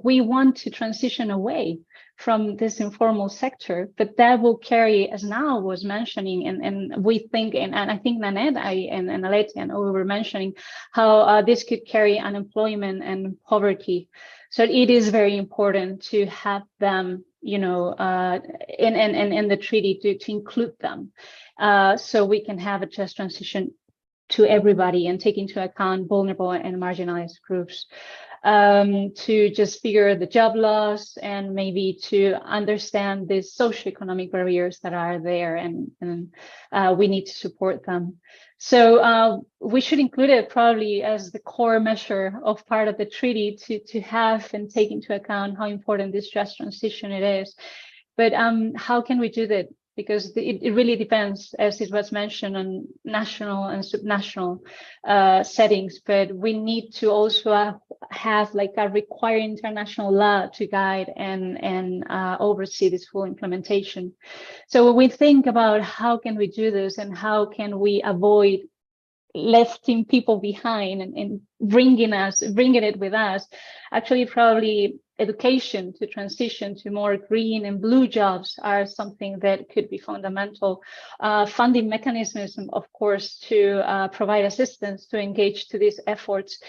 we want to transition away from this informal sector, but that will carry, as Now was mentioning, and we think, and I think Nanette and Alette and we were mentioning how this could carry unemployment and poverty. So it is very important to have them, in the treaty to include them, so we can have a just transition to everybody and take into account vulnerable and marginalized groups. To just figure the job loss and maybe to understand the socioeconomic barriers that are there, and we need to support them. So we should include it probably as the core measure of part of the treaty to have and take into account how important this just transition it is. But how can we do that? Because it really depends, as it was mentioned, on national and subnational settings. But we need to also have like a required international law to guide and oversee this full implementation. So when we think about how can we do this and how can we avoid lefting people behind and bringing it with us. Actually, probably education to transition to more green and blue jobs are something that could be fundamental. Funding mechanisms, of course, to provide assistance to engage to these efforts,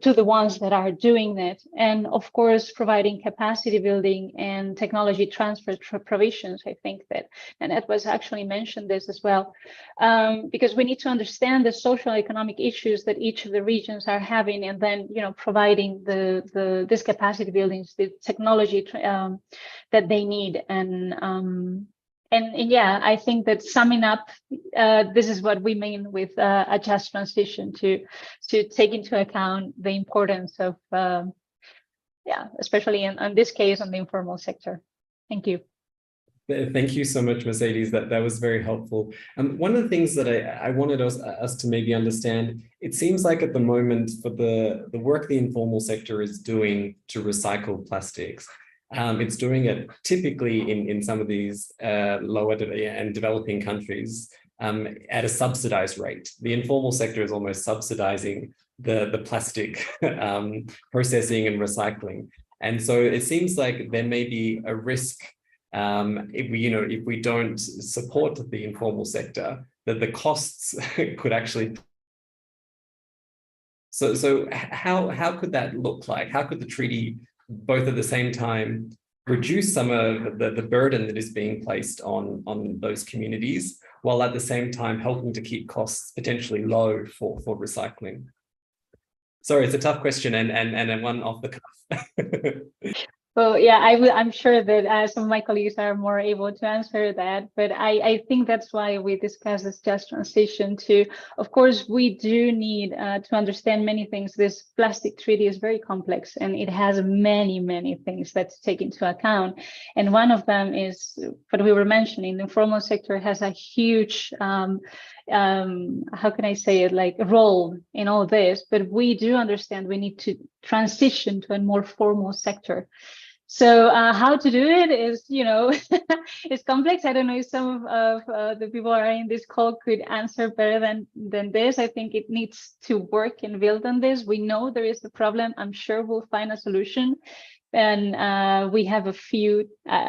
to the ones that are doing it. And of course, providing capacity building and technology transfer provisions. I think that Nanette was actually mentioned this as well, because we need to understand the social economic issues that each of the regions are having, and then, you know, providing this capacity building, the technology that they need. And yeah, I think that summing up, this is what we mean with a just transition, to take into account the importance of, yeah, especially in this case, on the informal sector. Thank you. Thank you so much, Mercedes. That was very helpful. One of the things that I wanted us to maybe understand, it seems like at the moment, for the work the informal sector is doing to recycle plastics, it's doing it typically in some of these lower and developing countries at a subsidized rate. The informal sector is almost subsidizing the plastic processing and recycling. And so it seems like there may be a risk, if we don't support the informal sector, that the costs could actually. So how could that look like? How could the treaty both at the same time reduce some of the burden that is being placed on those communities, while at the same time helping to keep costs potentially low for recycling? Sorry, it's a tough question and one off the cuff. Well, yeah, I'm sure that some of my colleagues are more able to answer that, but I think that's why we discuss this just transition to, of course, we do need to understand many things. This plastic treaty is very complex, and it has many, many things that to take into account. And one of them is what we were mentioning, the informal sector has a huge, how can I say it, like role in all this, but we do understand we need to transition to a more formal sector. So how to do it is, you know, it's complex. I don't know if some of the people who are in this call could answer better than this. I think it needs to work and build on this. We know there is a problem. I'm sure we'll find a solution. And we have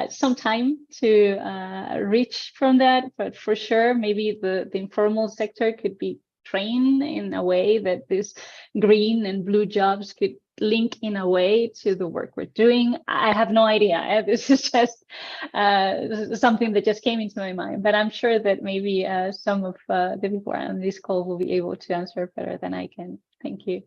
some time to reach from that. But for sure, maybe the informal sector could be trained in a way that this green and blue jobs could link in a way to the work we're doing. I have no idea. This is just something that just came into my mind, but I'm sure that maybe some of the people on this call will be able to answer better than I can. Thank you.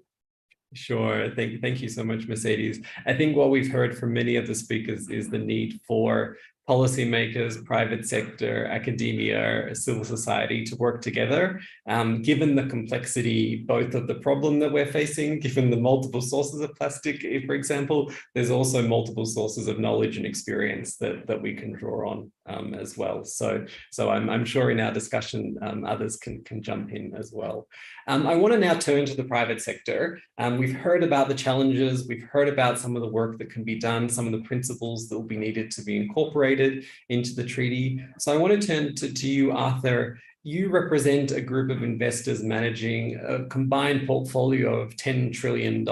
Sure. Thank you so much, Mercedes. I think what we've heard from many of the speakers is the need for policymakers, private sector, academia, civil society to work together, given the complexity both of the problem that we're facing, given the multiple sources of plastic, for example, there's also multiple sources of knowledge and experience that we can draw on as well. So I'm sure in our discussion, others can jump in as well. I want to now turn to the private sector. We've heard about the challenges, we've heard about some of the work that can be done, some of the principles that will be needed to be incorporated into the treaty. So I want to turn to you, Arthur. You represent a group of investors managing a combined portfolio of $10 trillion.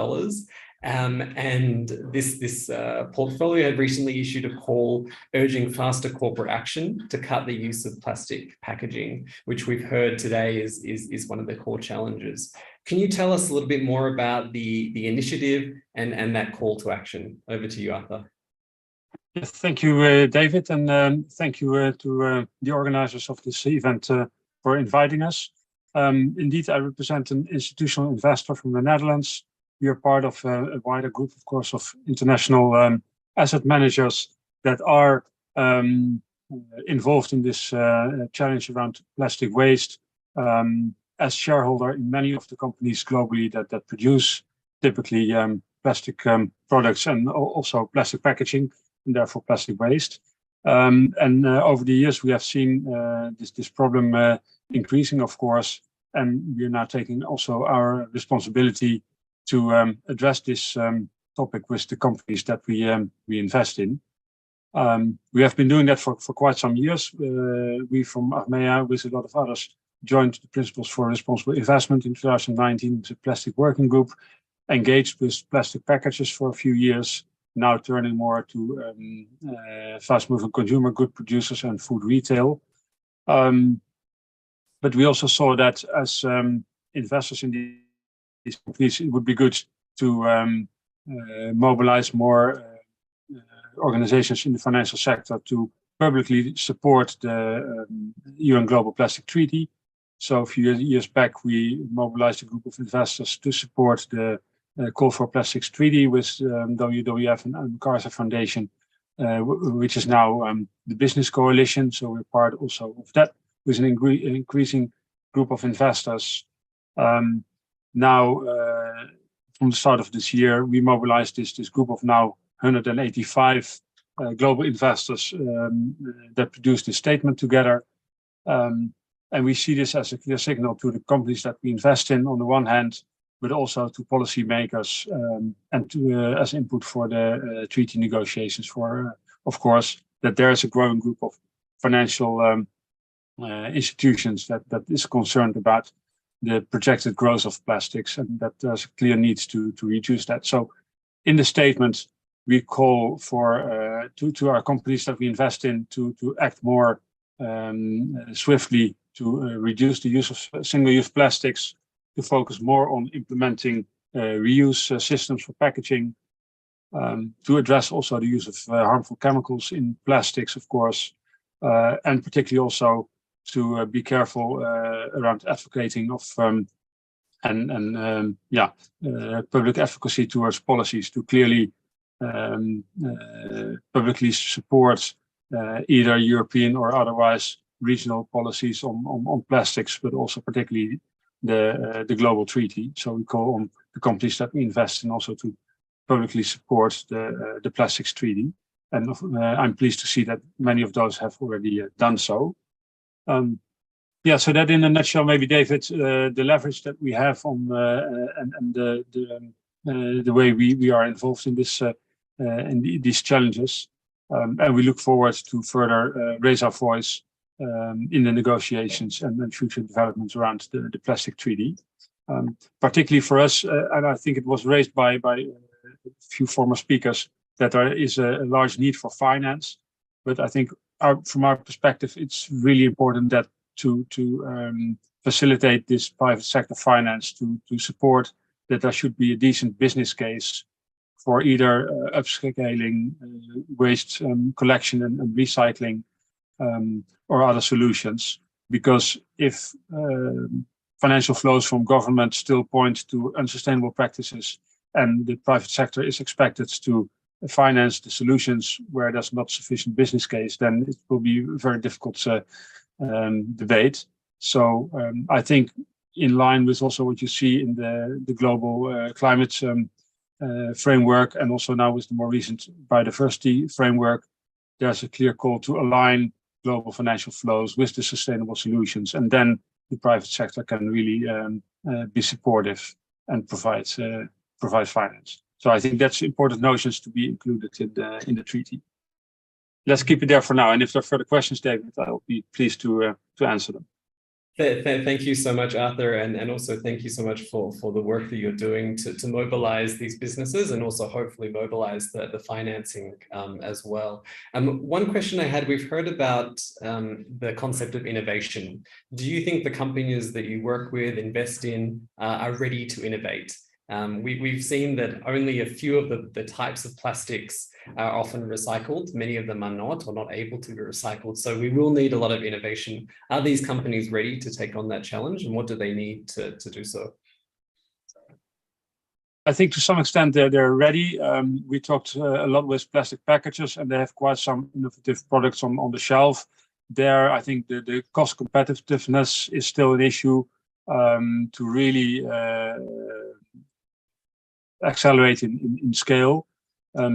And this portfolio had recently issued a call urging faster corporate action to cut the use of plastic packaging, which we've heard today is one of the core challenges. Can you tell us a little bit more about the initiative and that call to action? Over to you, Arthur. Yes, thank you, David, and thank you to the organizers of this event for inviting us. Indeed, I represent an institutional investor from the Netherlands. We are part of a wider group, of course, of international asset managers that are involved in this challenge around plastic waste. As shareholder in many of the companies globally that produce typically plastic products and also plastic packaging, and therefore plastic waste. And over the years, we have seen this problem increasing, of course, and we are now taking also our responsibility to address this topic with the companies that we invest in. We have been doing that for quite some years. We from Achmea, with a lot of others, joined the Principles for Responsible Investment in 2019, the Plastic Working Group, engaged with plastic packages for a few years, now turning more to fast-moving consumer good producers and food retail. But we also saw that as investors in these companies, it would be good to mobilize more organizations in the financial sector to publicly support the UN Global Plastic Treaty. So a few years back, we mobilized a group of investors to support the Call for Plastics Treaty with WWF and MacArthur Foundation, which is now the Business Coalition. So we're part also of that with an increasing group of investors. Now, from the start of this year, we mobilized this group of now 185 global investors that produced this statement together. And we see this as a clear signal to the companies that we invest in on the one hand, but also to policymakers and to, as input for the treaty negotiations for, of course, that there is a growing group of financial institutions that is concerned about the projected growth of plastics and that there's a clear need to reduce that. So in the statement, we call for to our companies that we invest in to act more swiftly to reduce the use of single-use plastics, to focus more on implementing reuse systems for packaging, to address also the use of harmful chemicals in plastics, of course, and particularly also to be careful around advocating of public advocacy towards policies to clearly publicly support either European or otherwise regional policies on plastics, but also particularly the global treaty. So we call on the companies that we invest in also to publicly support the plastics treaty. And I'm pleased to see that many of those have already done so. So that in a nutshell, maybe David, the leverage that we have on and the way we are involved in this in these challenges, and we look forward to further raise our voice in the negotiations and future developments around the plastic treaty. Particularly for us, and I think it was raised by a few former speakers, that there is a large need for finance. But I think from our perspective, it's really important that to facilitate this private sector finance to support that there should be a decent business case for either upscaling waste collection and recycling or other solutions. Because if financial flows from government still point to unsustainable practices and the private sector is expected to finance the solutions where there's not sufficient business case, then it will be a very difficult debate. So I think in line with also what you see in the global climate framework, and also now with the more recent biodiversity framework, there's a clear call to align global financial flows with the sustainable solutions, and then the private sector can really be supportive and provide finance. So I think that's important notions to be included in the treaty. Let's keep it there for now. And if there are further questions, David, I'll be pleased to answer them. Thank you so much, Arthur, and also thank you so much for the work that you're doing to mobilize these businesses and also hopefully mobilize the financing as well. One question I had, we've heard about the concept of innovation. Do you think the companies that you work with, invest in, are ready to innovate? We've seen that only a few of the types of plastics are often recycled. Many of them are not or not able to be recycled. So we will need a lot of innovation. Are these companies ready to take on that challenge, and what do they need to do so? I think to some extent they're ready. We talked a lot with plastic packagers, and they have quite some innovative products on the shelf. There, I think the cost competitiveness is still an issue to really accelerate in scale.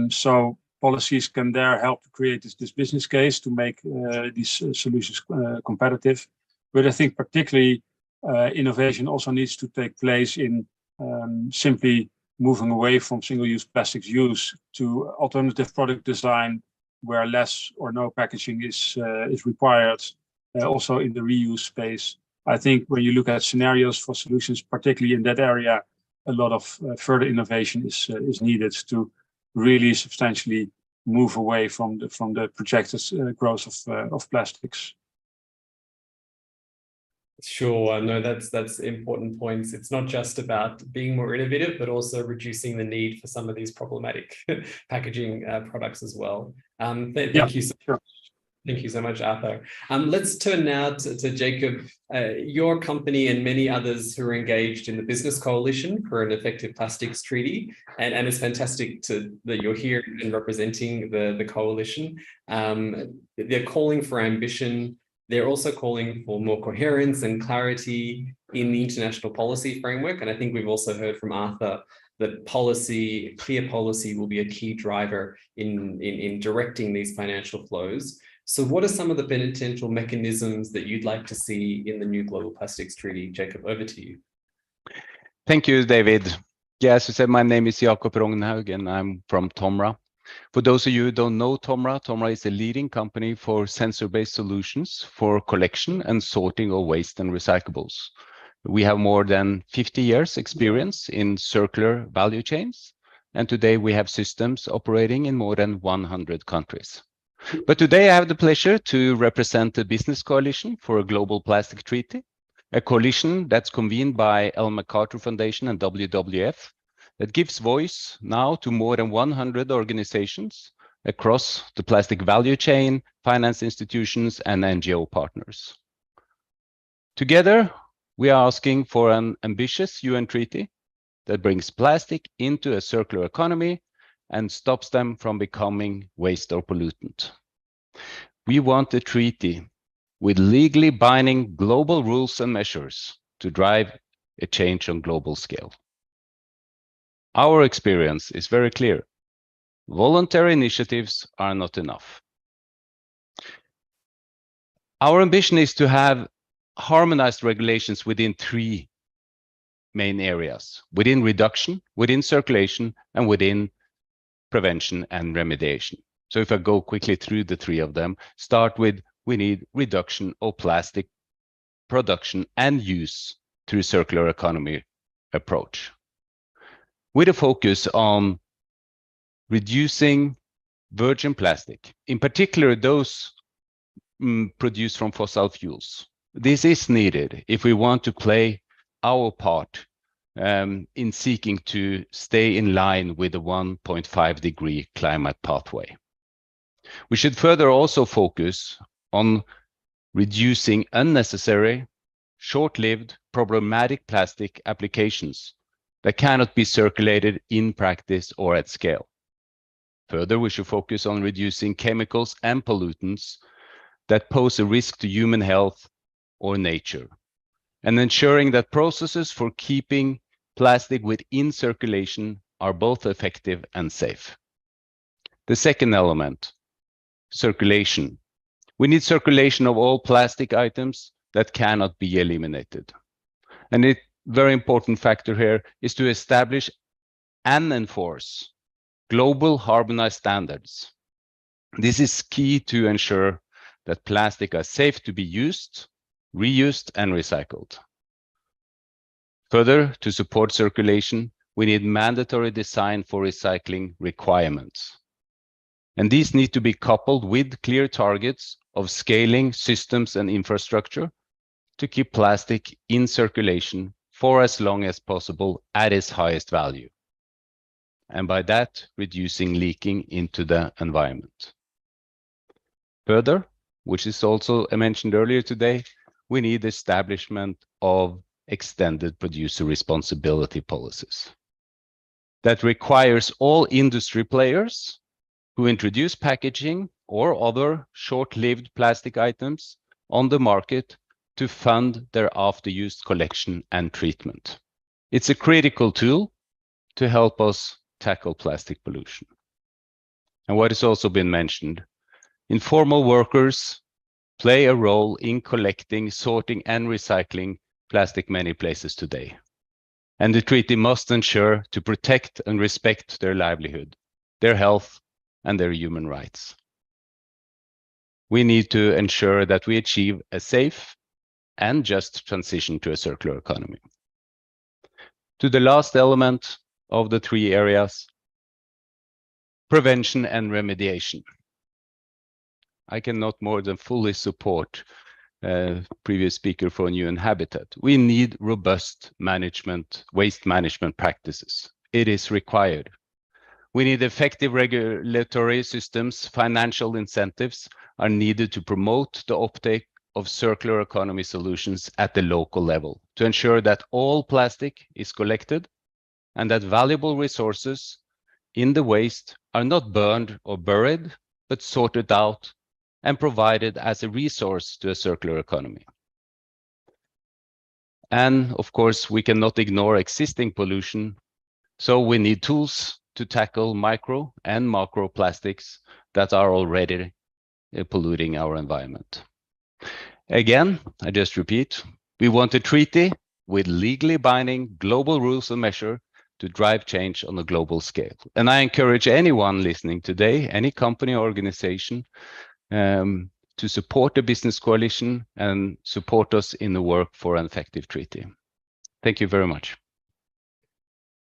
So policies can there help to create this business case to make these solutions competitive. But I think particularly innovation also needs to take place in simply moving away from single-use plastics use to alternative product design where less or no packaging is required, also in the reuse space. I think when you look at scenarios for solutions, particularly in that area, a lot of further innovation is needed to really substantially move away from the projected growth of plastics. Sure, no, that's important points. It's not just about being more innovative, but also reducing the need for some of these problematic packaging products as well. Thank you so much. Thank you so much, Arthur. Let's turn now to Jacob. Your company and many others who are engaged in the Business Coalition for an Effective Plastics Treaty, and it's fantastic that you're here and representing the coalition. They're calling for ambition. They're also calling for more coherence and clarity in the international policy framework. And I think we've also heard from Arthur that clear policy will be a key driver in directing these financial flows. So what are some of the potential mechanisms that you'd like to see in the new Global Plastics Treaty? Jacob, over to you. Thank you, David. Yeah, as you said, my name is Jakob Rognhaug and I'm from TOMRA. For those of you who don't know TOMRA is a leading company for sensor-based solutions for collection and sorting of waste and recyclables. We have more than 50 years experience in circular value chains, and today we have systems operating in more than 100 countries. But today I have the pleasure to represent the Business Coalition for a Global Plastic Treaty, a coalition that's convened by Ellen MacArthur Foundation and WWF that gives voice now to more than 100 organizations across the plastic value chain, finance institutions, and NGO partners. Together, we are asking for an ambitious UN treaty that brings plastic into a circular economy and stops them from becoming waste or pollutant. We want a treaty with legally binding global rules and measures to drive a change on global scale. Our experience is very clear. Voluntary initiatives are not enough. Our ambition is to have harmonized regulations within three main areas: within reduction, within circulation, and within prevention and remediation. So if I go quickly through the three of them, start with we need reduction of plastic production and use through circular economy approach, with a focus on reducing virgin plastic, in particular those produced from fossil fuels. This is needed if we want to play our part in seeking to stay in line with the 1.5-degree climate pathway. We should further also focus on reducing unnecessary, short-lived, problematic plastic applications that cannot be circulated in practice or at scale. Further, we should focus on reducing chemicals and pollutants that pose a risk to human health or nature, and ensuring that processes for keeping plastic within circulation are both effective and safe. The second element, circulation. We need circulation of all plastic items that cannot be eliminated. And a very important factor here is to establish and enforce global harmonized standards. This is key to ensure that plastic are safe to be used, reused, and recycled. Further, to support circulation, we need mandatory design for recycling requirements. And these need to be coupled with clear targets of scaling systems and infrastructure to keep plastic in circulation for as long as possible at its highest value. And by that, reducing leaking into the environment. Further, which is also mentioned earlier today, we need establishment of extended producer responsibility policies that requires all industry players who introduce packaging or other short-lived plastic items on the market to fund their after-use collection and treatment. It's a critical tool to help us tackle plastic pollution. And what has also been mentioned, informal workers play a role in collecting, sorting, and recycling plastic many places today. And the treaty must ensure to protect and respect their livelihood, their health, and their human rights. We need to ensure that we achieve a safe, and just transition to a circular economy. To the last element of the three areas, prevention and remediation. I cannot more than fully support previous speaker for UN Habitat. We need robust management, waste management practices. It is required. We need effective regulatory systems. Financial incentives are needed to promote the uptake of circular economy solutions at the local level to ensure that all plastic is collected and that valuable resources in the waste are not burned or buried, but sorted out and provided as a resource to a circular economy. And of course, we cannot ignore existing pollution, so we need tools to tackle micro and macro plastics that are already polluting our environment. Again, I just repeat, we want a treaty with legally binding global rules and measures to drive change on a global scale. And I encourage anyone listening today, any company or organization, to support the Business Coalition and support us in the work for an effective treaty. Thank you very much.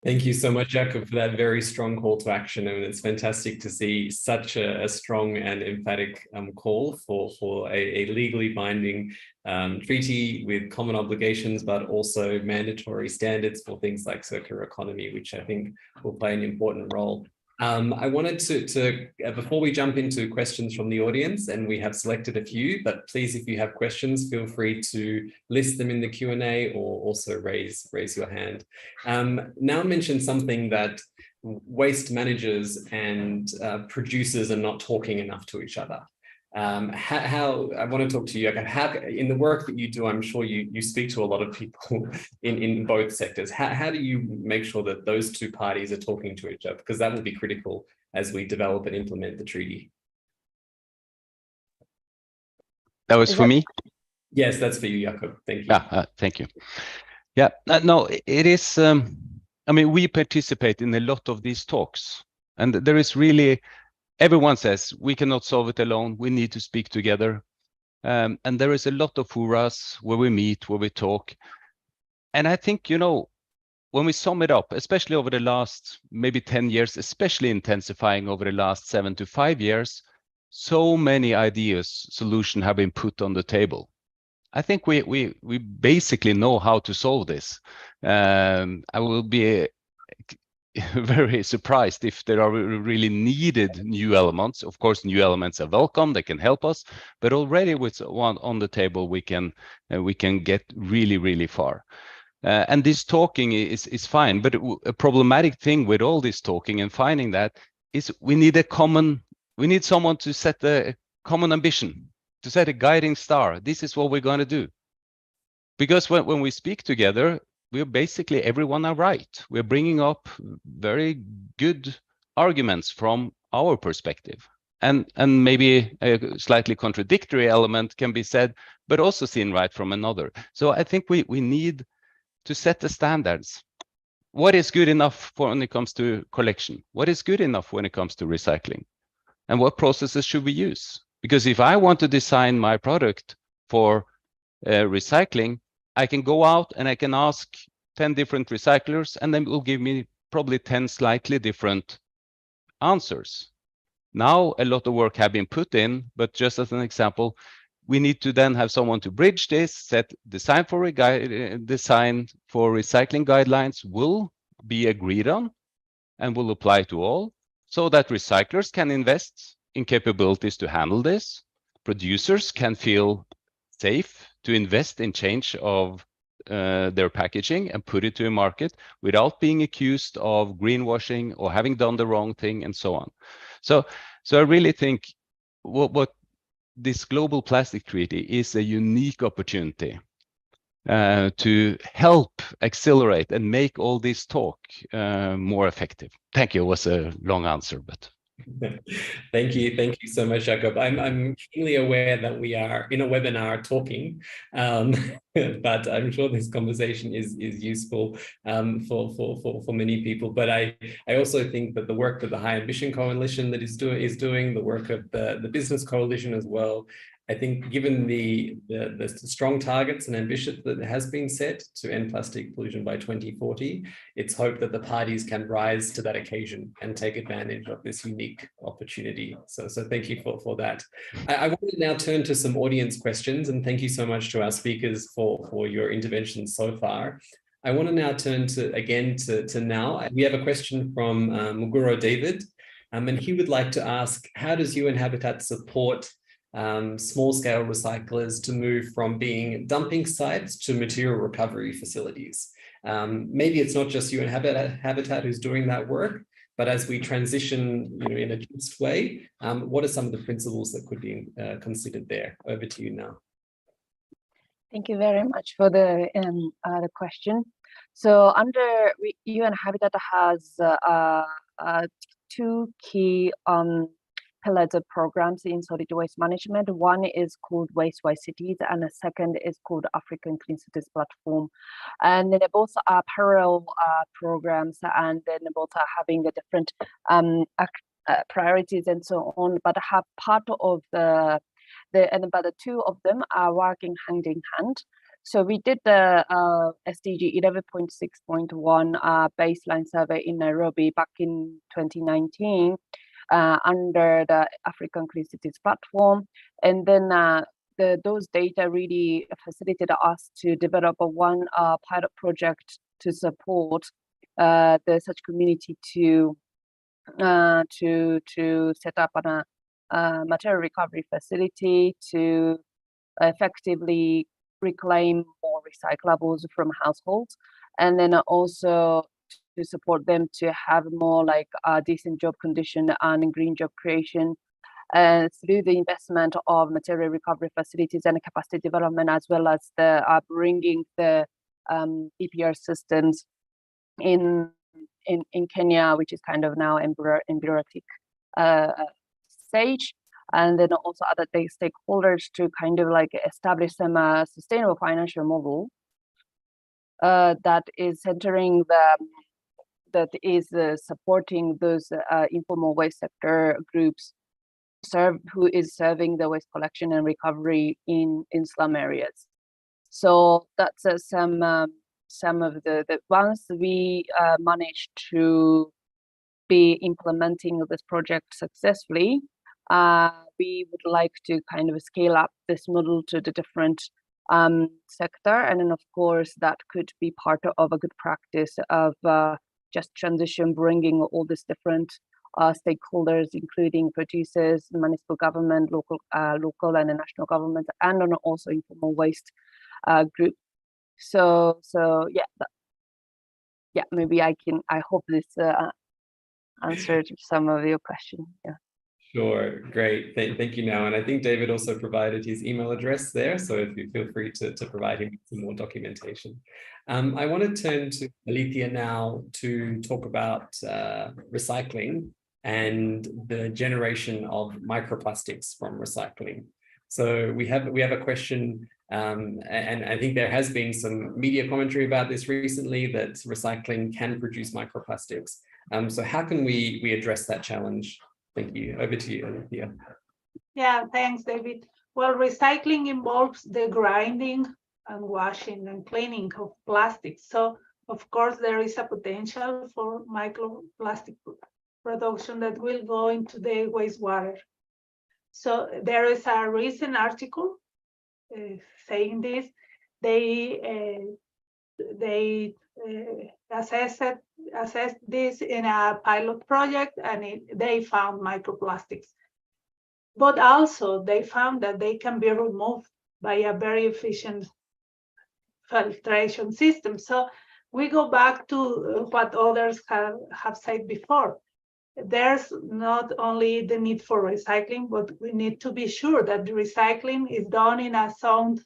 Thank you so much, Jakob, for that very strong call to action. I mean, it's fantastic to see such a strong and emphatic call for a legally binding treaty with common obligations, but also mandatory standards for things like circular economy, which I think will play an important role. I wanted to before we jump into questions from the audience, and we have selected a few, but please, if you have questions, feel free to list them in the Q&A or also raise your hand. Now mention something that waste managers and producers are not talking enough to each other. How I want to talk to you, how in the work that you do, I'm sure you speak to a lot of people in both sectors. How do you make sure that those two parties are talking to each other? Because that will be critical as we develop and implement the treaty. That was for me? Yes, that's for you, Jakob. Thank you. Thank you. Yeah, no, it is, I mean, we participate in a lot of these talks, and there is really, everyone says we cannot solve it alone. We need to speak together. And there is a lot of forums where we meet, where we talk. And I think, you know, when we sum it up, especially over the last maybe 10 years, especially intensifying over the last 7 to 5 years, so many ideas, solutions have been put on the table. I think we basically know how to solve this. I will be very surprised if there are really needed new elements. Of course, new elements are welcome, they can help us, but already with one on the table, we can get really, really far. And this talking is fine, but a problematic thing with all this talking and finding that is we need someone to set a common ambition, to set a guiding star. This is what we're going to do. Because when we speak together, we're basically, everyone are right. We're bringing up very good arguments from our perspective. And maybe a slightly contradictory element can be said, but also seen right from another. So I think we need to set the standards. What is good enough when it comes to collection? What is good enough when it comes to recycling? And what processes should we use? Because if I want to design my product for recycling, I can go out and I can ask 10 different recyclers, and then it will give me probably 10 slightly different answers. Now, a lot of work have been put in, but just as an example, we need to then have someone to bridge this, set design for recycling guidelines will be agreed on and will apply to all, so that recyclers can invest in capabilities to handle this. Producers can feel safe to invest in change of their packaging and put it to a market without being accused of greenwashing or having done the wrong thing and so on. So I really think what this global plastic treaty is a unique opportunity to help accelerate and make all this talk more effective. Thank you. It was a long answer, but. Thank you so much, Jakob. I'm keenly aware that we are in a webinar talking, but I'm sure this conversation is useful for many people. But I also think that the work that the High Ambition Coalition that is doing, the work of the Business Coalition as well, I think given the strong targets and ambition that has been set to end plastic pollution by 2040, it's hoped that the parties can rise to that occasion and take advantage of this unique opportunity. So thank you for that. I want to now turn to some audience questions, and thank you so much to our speakers for your interventions so far. I want to now turn to now. We have a question from Muguro David, and he would like to ask, how does UN Habitat support small-scale recyclers to move from being dumping sites to material recovery facilities? Maybe it's not just UN Habitat who's doing that work, but as we transition, in a just way, what are some of the principles that could be considered there? Over to you now. Thank you very much for the question. So under UN Habitat has two key pillars of programs in solid waste management. One is called Waste-Wise Cities, and the second is called African Clean Cities Platform. And they both are parallel programs, and then both are having the different priorities and so on, but have part of but the two of them are working hand in hand. So we did the SDG 11.6.1 baseline survey in Nairobi back in 2019 under the African Clean Cities Platform. And then those data really facilitated us to develop one pilot project to support the such community to set up a material recovery facility to effectively reclaim more recyclables from households, and then also to support them to have more like a decent job condition and green job creation through the investment of material recovery facilities and capacity development, as well as the bringing the EPR systems in Kenya, which is kind of now embryonic stage, and then also other stakeholders to kind of like establish some sustainable financial model that is centering supporting those informal waste sector groups who is serving the waste collection and recovery in slum areas. So that's some of the once we managed to be implementing this project successfully, we would like to kind of scale up this model to the different sector, and then of course that could be part of a good practice of just transition, bringing all these different stakeholders, including producers, municipal government, local and national government, and then also informal waste group. So yeah, maybe I hope this answered some of your question. Yeah. Sure, great. Thank you now. And I think David also provided his email address there, so if you feel free to provide him some more documentation. I want to turn to Alethea now to talk about recycling and the generation of microplastics from recycling. So we have a question, and I think there has been some media commentary about this recently, that recycling can produce microplastics. So how can we address that challenge? Thank you. Over to you, Alethea. Yeah, thanks, David. Well, recycling involves the grinding and washing and cleaning of plastics. So, of course, there is a potential for microplastic production that will go into the wastewater. So there is a recent article saying this. They assessed this in a pilot project, and they found microplastics. But also they found that they can be removed by a very efficient filtration system. So we go back to what others have said before. There's not only the need for recycling, but we need to be sure that the recycling is done in a sound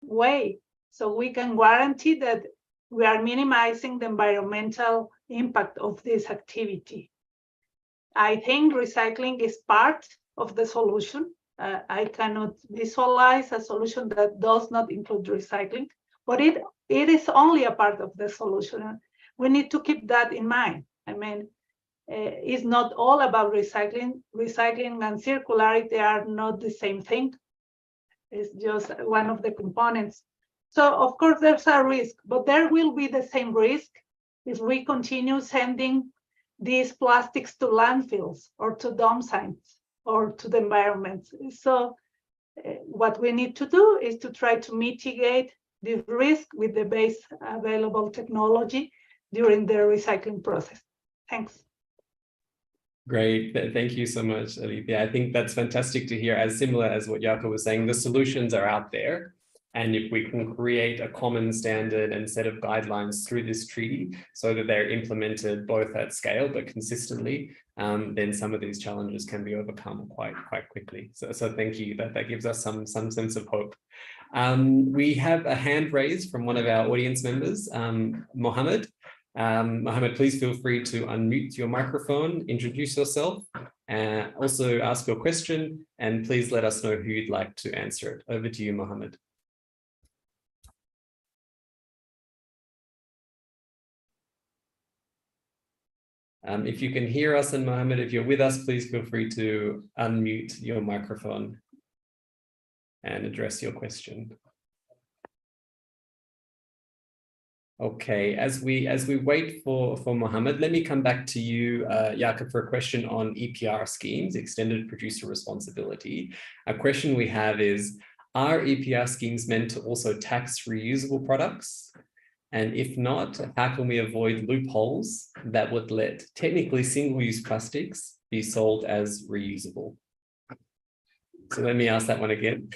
way, so we can guarantee that we are minimizing the environmental impact of this activity. I think recycling is part of the solution. I cannot visualize a solution that does not include recycling, but it is only a part of the solution. We need to keep that in mind. I mean, it's not all about recycling. Recycling and circularity are not the same thing. is just one of the components. So of course there's a risk, but there will be the same risk if we continue sending these plastics to landfills or to dump sites or to the environment. So what we need to do is to try to mitigate the risk with the base available technology during the recycling process. Thanks. Great. Thank you so much, Alethea. I think that's fantastic to hear. As similar as what Jaco was saying, the solutions are out there. And if we can create a common standard and set of guidelines through this treaty so that they're implemented both at scale but consistently, then some of these challenges can be overcome quite quickly. So thank you. That gives us some sense of hope. We have a hand raised from one of our audience members, Mohammed. Mohammed, please feel free to unmute your microphone, introduce yourself, and also ask your question, and please let us know who you'd like to answer it. Over to you, Mohammed. If you can hear us, and Mohammed, if you're with us, please feel free to unmute your microphone and address your question. Okay, as we wait for Mohammed, let me come back to you, Jakob, for a question on EPR schemes, extended producer responsibility. A question we have is, are EPR schemes meant to also tax reusable products? And if not, how can we avoid loopholes that would let technically single-use plastics be sold as reusable? So let me ask that one again.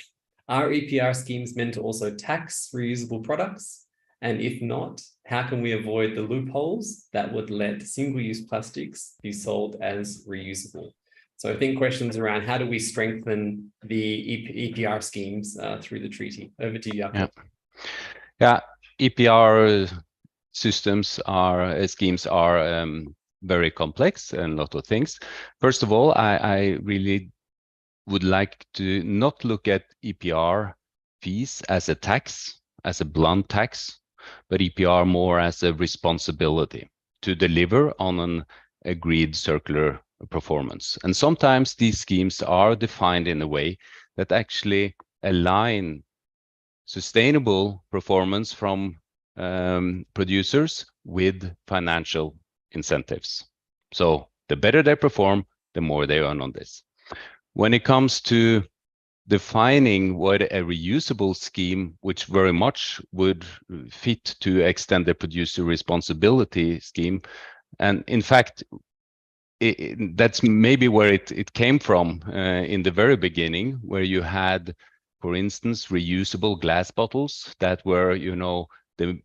Are EPR schemes meant to also tax reusable products? And if not, how can we avoid the loopholes that would let single-use plastics be sold as reusable? So I think questions around how do we strengthen the EPR schemes through the treaty? Over to you, Jakob. Yeah. EPR schemes are very complex and a lot of things. First of all, I really would like to not look at EPR fees as a tax, as a blunt tax, but EPR more as a responsibility to deliver on an agreed circular performance. And sometimes these schemes are defined in a way that actually align sustainable performance from producers with financial incentives. So the better they perform, the more they earn on this. When it comes to defining what a reusable scheme, which very much would fit to extend the producer responsibility scheme, and in fact, that's maybe where it came from in the very beginning, where you had, for instance, reusable glass bottles that were, the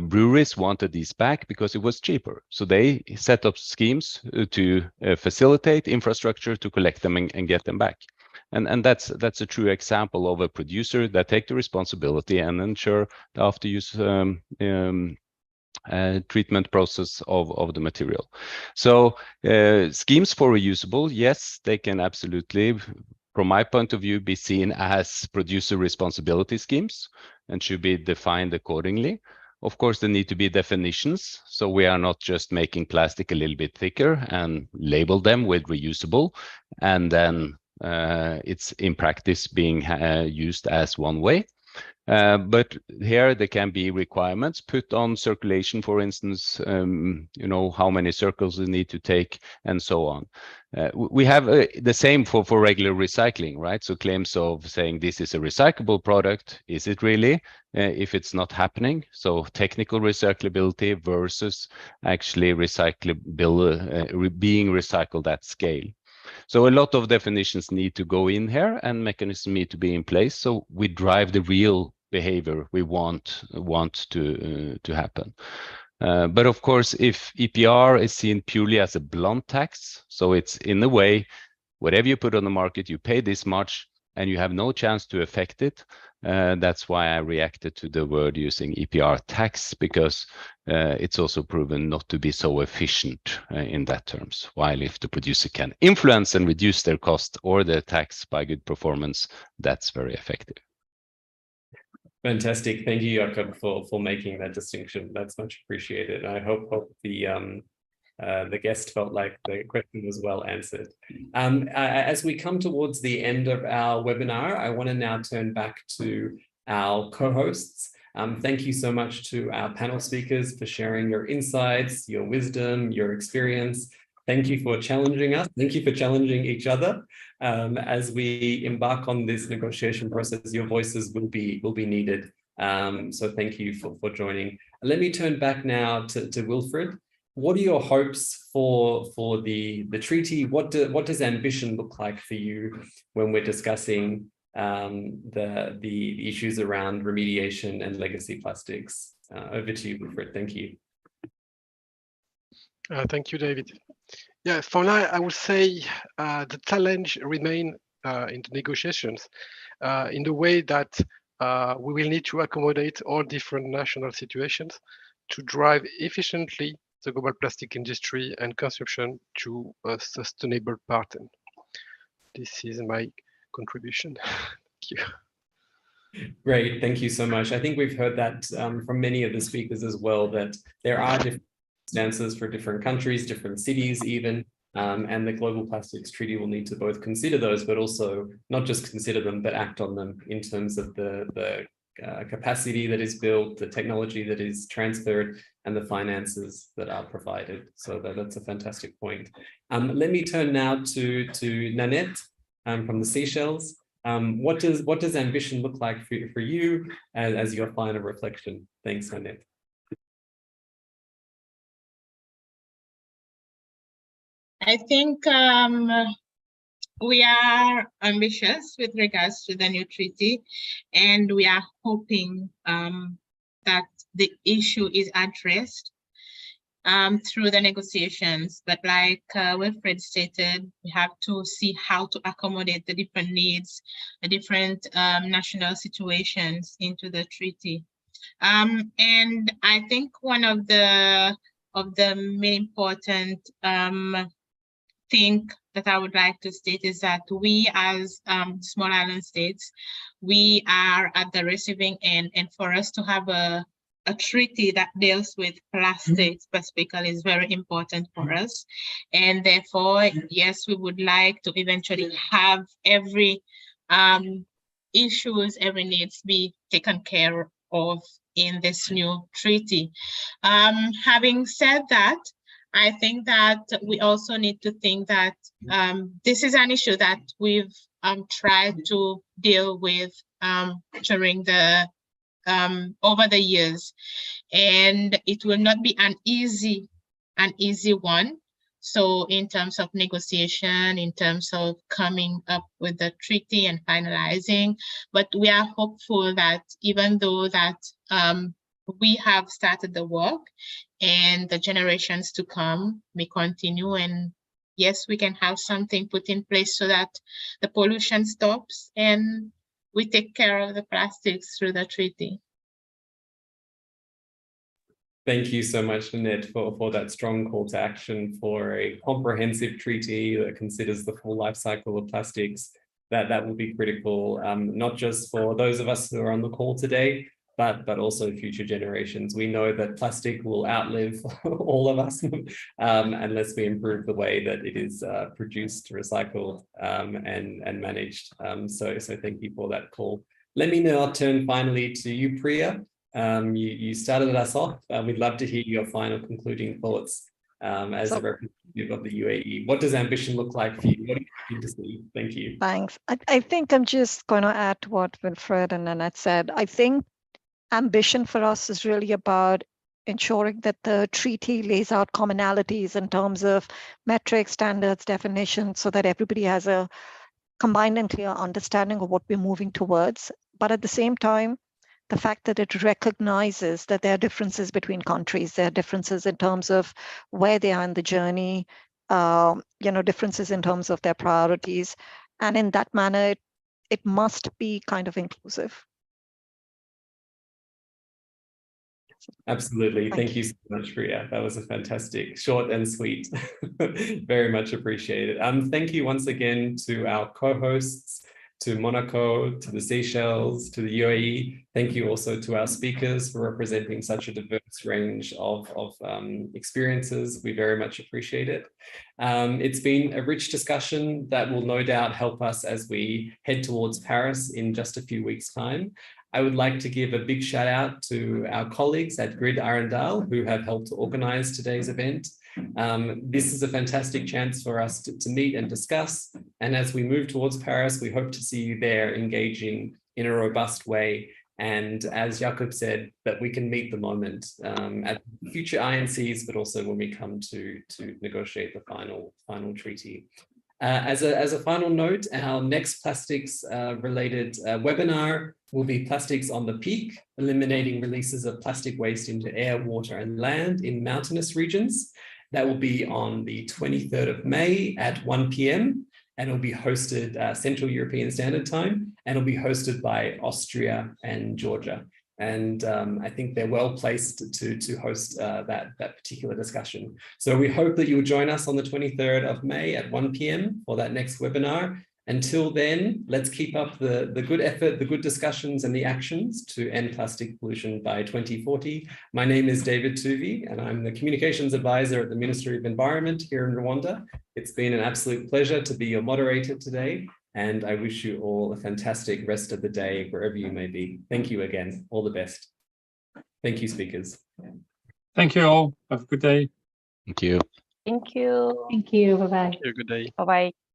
breweries wanted these back because it was cheaper. So they set up schemes to facilitate infrastructure to collect them and get them back. And that's a true example of a producer that take the responsibility and ensure the after-use treatment process of the material. So schemes for reusable, yes, they can absolutely, from my point of view, be seen as producer responsibility schemes and should be defined accordingly. Of course, there need to be definitions. So we are not just making plastic a little bit thicker and label them with reusable, and then it's in practice being used as one way. But here there can be requirements put on circulation, for instance, how many circles they need to take and so on. We have the same for regular recycling, right? So claims of saying this is a recyclable product, is it really? If it's not happening, so technical recyclability versus actually being recycled at scale. So a lot of definitions need to go in here and mechanisms need to be in place. So we drive the real behavior we want to happen. But of course, if EPR is seen purely as a blunt tax, so it's in a way, whatever you put on the market, you pay this much and you have no chance to affect it. That's why I reacted to the word using EPR tax, because it's also proven not to be so efficient in that terms. While if the producer can influence and reduce their cost or their tax by good performance, that's very effective. Fantastic. Thank you, Jakob, for making that distinction. That's much appreciated. I hope the the guest felt like the question was well answered. As we come towards the end of our webinar, I want to now turn back to our co-hosts. Thank you so much to our panel speakers for sharing your insights, your wisdom, your experience. Thank you for challenging us. Thank you for challenging each other. As we embark on this negotiation process, your voices will be needed. So thank you for joining. Let me turn back now to Wilfred. What are your hopes for the treaty? What does ambition look like for you when we're discussing the issues around remediation and legacy plastics? Over to you, Wilfred. Thank you. Thank you, David. Yeah, for now, I would say the challenge remain in the negotiations in the way that we will need to accommodate all different national situations to drive efficiently the global plastic industry and consumption to a sustainable pattern. This is my contribution. Thank you. Great, thank you so much. I think we've heard that from many of the speakers as well, that there are different stances for different countries, different cities even, and the Global Plastics Treaty will need to both consider those, but also not just consider them, but act on them in terms of the capacity that is built, the technology that is transferred, and the finances that are provided. So that's a fantastic point. Let me turn now to Nanette from the Seychelles. What does ambition look like for you as your final reflection? Thanks, Nanette. I think we are ambitious with regards to the new treaty, and we are hoping that the issue is addressed through the negotiations. But like Wilfred stated, we have to see how to accommodate the different needs, the different national situations into the treaty. And I think one of the main important thing that I would like to state is that we as small island states, we are at the receiving end, and for us to have a treaty that deals with plastics specifically is very important for us. And therefore, yes, we would like to eventually have every issues, every needs be taken care of in this new treaty. Having said that, I think that we also need to think that this is an issue that we've tried to deal with during the over the years, and it will not be an easy one. So in terms of negotiation, in terms of coming up with the treaty and finalizing, but we are hopeful that even though that we have started the work and the generations to come may continue, and yes, we can have something put in place so that the pollution stops and we take care of the plastics through the treaty. Thank you so much, Nanette, for that strong call to action for a comprehensive treaty that considers the full life cycle of plastics. That will be critical, not just for those of us who are on the call today, but also future generations. We know that plastic will outlive all of us unless we improve the way that it is produced, recycled, and managed. So thank you for that call. Let me now turn finally to you, Priya. You started us off. We'd love to hear your final concluding thoughts as a representative of the UAE. What does ambition look like for you? What do you need to see? Thank you. Thanks. I think I'm just going to add to what Wilfred and Nanette said. I think ambition for us is really about ensuring that the treaty lays out commonalities in terms of metrics, standards, definitions, so that everybody has a combined and clear understanding of what we're moving towards. But at the same time, the fact that it recognizes that there are differences between countries, there are differences in terms of where they are in the journey, differences in terms of their priorities. And in that manner, it must be kind of inclusive. Absolutely. Thank you so much, Priya. That was a fantastic, short and sweet. Very much appreciated. Thank you once again to our co-hosts. to Monaco, to the Seychelles, to the UAE. Thank you also to our speakers for representing such a diverse range of experiences. We very much appreciate it. It's been a rich discussion that will no doubt help us as we head towards Paris in just a few weeks' time. I would like to give a big shout out to our colleagues at Grid Arendal who have helped to organize today's event. This is a fantastic chance for us to meet and discuss. And as we move towards Paris, we hope to see you there engaging in a robust way. And as Jakob said, that we can meet the moment at future INCs, but also when we come to negotiate the final treaty. As a final note, our next plastics related webinar will be Plastics on the Peak, eliminating releases of plastic waste into air, water and land in mountainous regions. That will be on the 23rd of May at 1 p.m. and it'll be hosted Central European Standard Time, and it'll be hosted by Austria and Georgia. And I think they're well placed to host that particular discussion. So we hope that you'll join us on the 23rd of May at 1 p.m. for that next webinar. Until then, let's keep up the good effort, the good discussions and the actions to end plastic pollution by 2040. My name is David Tuvi, and I'm the Communications Advisor at the Ministry of Environment here in Rwanda. It's been an absolute pleasure to be your moderator today, and I wish you all a fantastic rest of the day, wherever you may be. Thank you again. All the best. Thank you, speakers. Thank you all. Have a good day. Thank you. Thank you. Thank you. Bye-bye. Have a good day. Bye-bye.